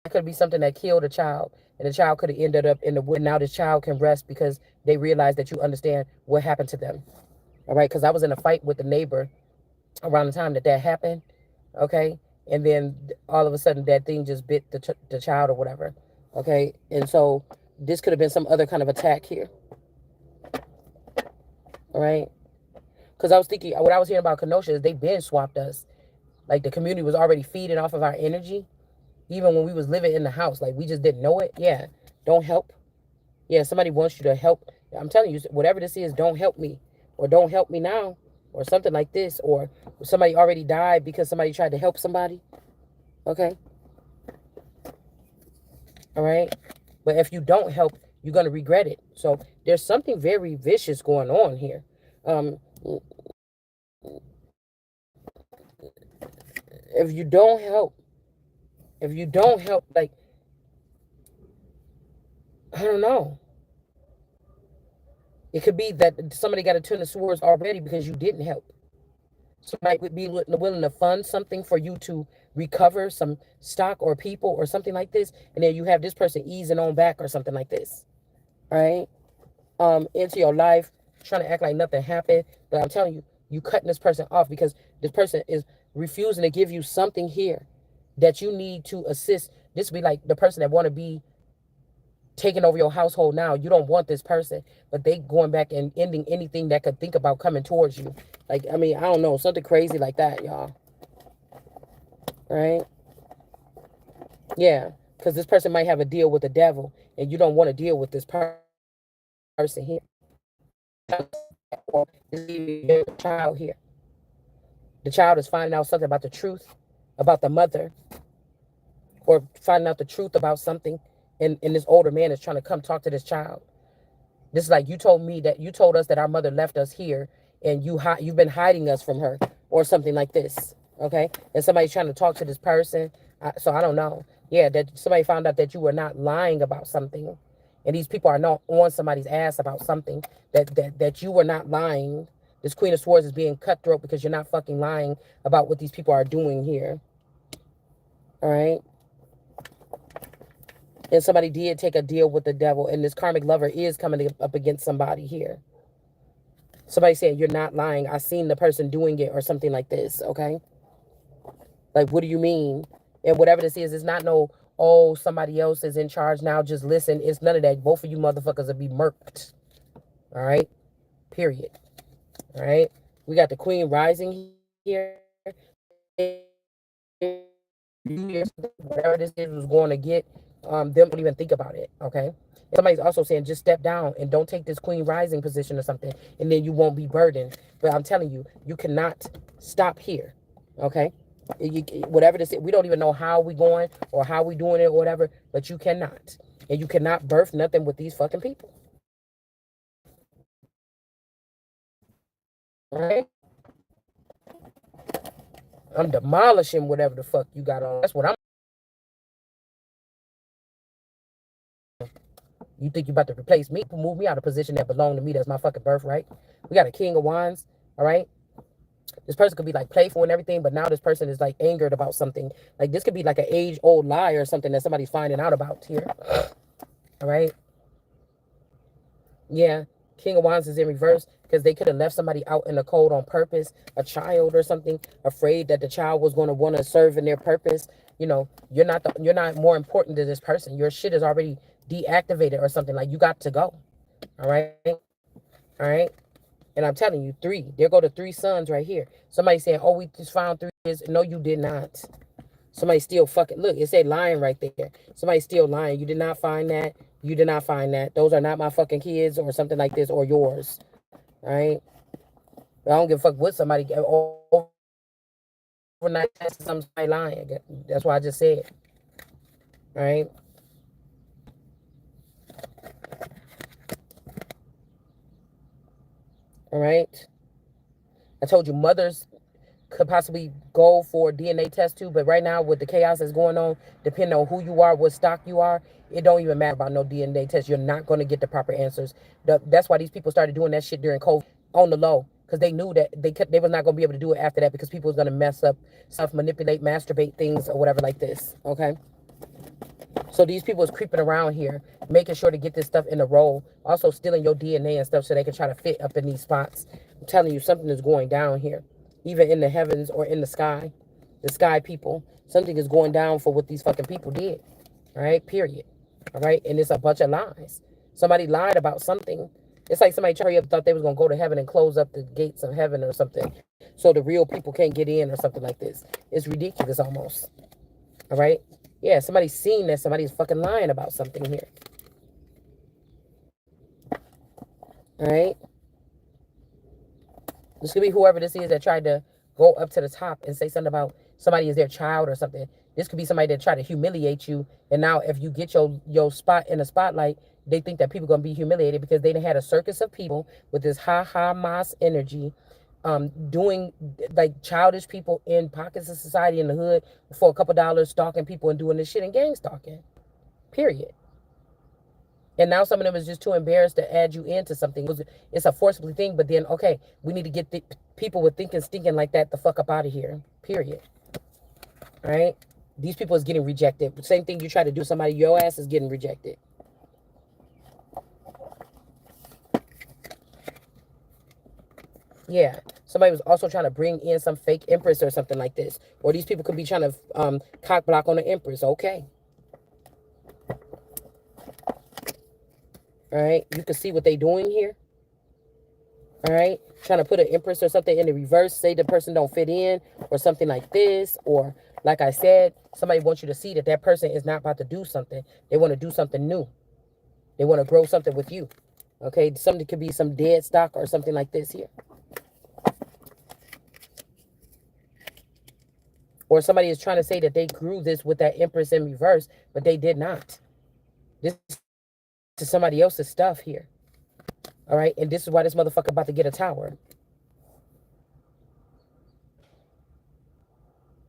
it could be something that killed a child, and the child could have ended up in the wood. Now this child can rest because they realize that you understand what happened to them. All right, because I was in a fight with the neighbor around the time that happened. Okay, and then all of a sudden that thing just bit the child or whatever. Okay, and so this could have been some other kind of attack here. All right, because I was thinking, what I was hearing about Kenosha is they been swapped us. Like the community was already feeding off of our energy, even when we was living in the house. Like we just didn't know it. Yeah, don't help. Yeah, somebody wants you to help. I'm telling you, whatever this is, don't help me, or don't help me now, or something like this, or somebody already died because somebody tried to help somebody. Okay. All right. But if you don't help, you're going to regret it. So there's something very vicious going on here. If you don't help, like, I don't know. It could be that somebody got a ton of swords already because you didn't help. Somebody would be willing to fund something for you to recover some stock or people or something like this. And then you have this person easing on back or something like this. Right? Into your life, trying to act like nothing happened. But I'm telling you, you cutting this person off because this person is refusing to give you something here that you need to assist. This would be like the person that want to be taking over your household now. You don't want this person, but they going back and ending anything that could think about coming towards you. Like, I mean, I don't know, something crazy like that, y'all. Right? Yeah, because this person might have a deal with the devil, and you don't want to deal with this person here. Or the child here. The child is finding out something about the truth, about the mother, or finding out the truth about something, and this older man is trying to come talk to this child. This is like you told us that our mother left us here, and you've been hiding us from her, or something like this. Okay, and somebody's trying to talk to this person. So I don't know. Yeah, that somebody found out that you were not lying about something, And these people are not on somebody's ass about something that you were not lying. This Queen of Swords is being cutthroat because you're not fucking lying about what these people are doing here. All right. And somebody did take a deal with the devil, and this karmic lover is coming up against somebody here. Somebody said, you're not lying. I seen the person doing it or something like this, okay? Like, what do you mean? And whatever this is, it's not no, oh, somebody else is in charge now, just listen. It's none of that. Both of you motherfuckers will be murked, all right? Period, all right? We got the Queen rising here. Whatever this is was going to get, them don't even think about it, okay? Somebody's also saying just step down and don't take this Queen rising position or something, and then you won't be burdened. But I'm telling you, you cannot stop here, okay? Whatever this is, we don't even know how we going or how we doing it or whatever, but you cannot. And you cannot birth nothing with these fucking people. All right? I'm demolishing whatever the fuck you got on. That's what I'm. You think you about to replace me? Move me out of position that belonged to me. That's my fucking birthright. We got a King of Wands. All right. This person could be like playful and everything, but now this person is like angered about something. Like this could be like an age-old lie or something that somebody's finding out about here. All right. Yeah. King of Wands is in reverse because they could have left somebody out in the cold on purpose, a child or something, afraid that the child was going to want to serve in their purpose. You know, you're not more important to this person. Your shit is already deactivated or something. Like you got to go. All right. All right. And I'm telling you, there go the 3 sons right here. Somebody saying, oh, we just found 3 kids. No, you did not. Somebody still fucking, look, it said lying right there. Somebody still lying. You did not find that. You did not find that. Those are not my fucking kids or something like this or yours. All right. I don't give a fuck what somebody overnight somebody lying. That's why I just said. All right. All right. I told you mothers could possibly go for a DNA test too, but right now with the chaos that's going on, depending on who you are, what stock you are, it don't even matter about no DNA test. You're not going to get the proper answers. That's why these people started doing that shit during COVID on the low, because they knew that they was not going to be able to do it after that because people was going to mess up, self manipulate, masturbate things or whatever like this. Okay. So these people is creeping around here, making sure to get this stuff in a row, also stealing your DNA and stuff so they can try to fit up in these spots. I'm telling you, something is going down here, even in the heavens or in the sky people. Something is going down for what these fucking people did. All right, period. All right, and it's a bunch of lies. Somebody lied about something. It's like somebody hurry up thought they was gonna go to heaven and close up the gates of heaven or something, so the real people can't get in or something like this. It's ridiculous almost. All right. Yeah, somebody's seen that somebody's fucking lying about something here. All right. This could be whoever this is that tried to go up to the top and say something about somebody is their child or something. This could be somebody that tried to humiliate you. And now if you get your spot in the spotlight, they think that people are going to be humiliated because they had a circus of people with this ha-ha mas energy, doing like childish people in pockets of society in the hood for a couple dollars, stalking people and doing this shit and gang stalking. Period. And now some of them is just too embarrassed to add you into something. It's a forcibly thing, but then, okay, we need to get the people with thinking, stinking like that the fuck up out of here. Period. All right? These people is getting rejected. Same thing you try to do somebody, your ass is getting rejected. Yeah. Somebody was also trying to bring in some fake Empress or something like this. Or these people could be trying to cock block on the Empress. Okay. All right? You can see what they doing here. All right, trying to put an Empress or something in the reverse, say the person don't fit in or something like this, or like I said, somebody wants you to see that that person is not about to do something. They want to do something new. They want to grow something with you. Okay, something could be some dead stock or something like this here. Or somebody is trying to say that they grew this with that Empress in reverse, but they did not. This is somebody else's stuff here. All right, and this is why this motherfucker about to get a tower.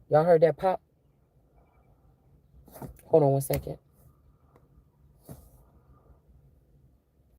Y'all heard that pop? Hold on one second.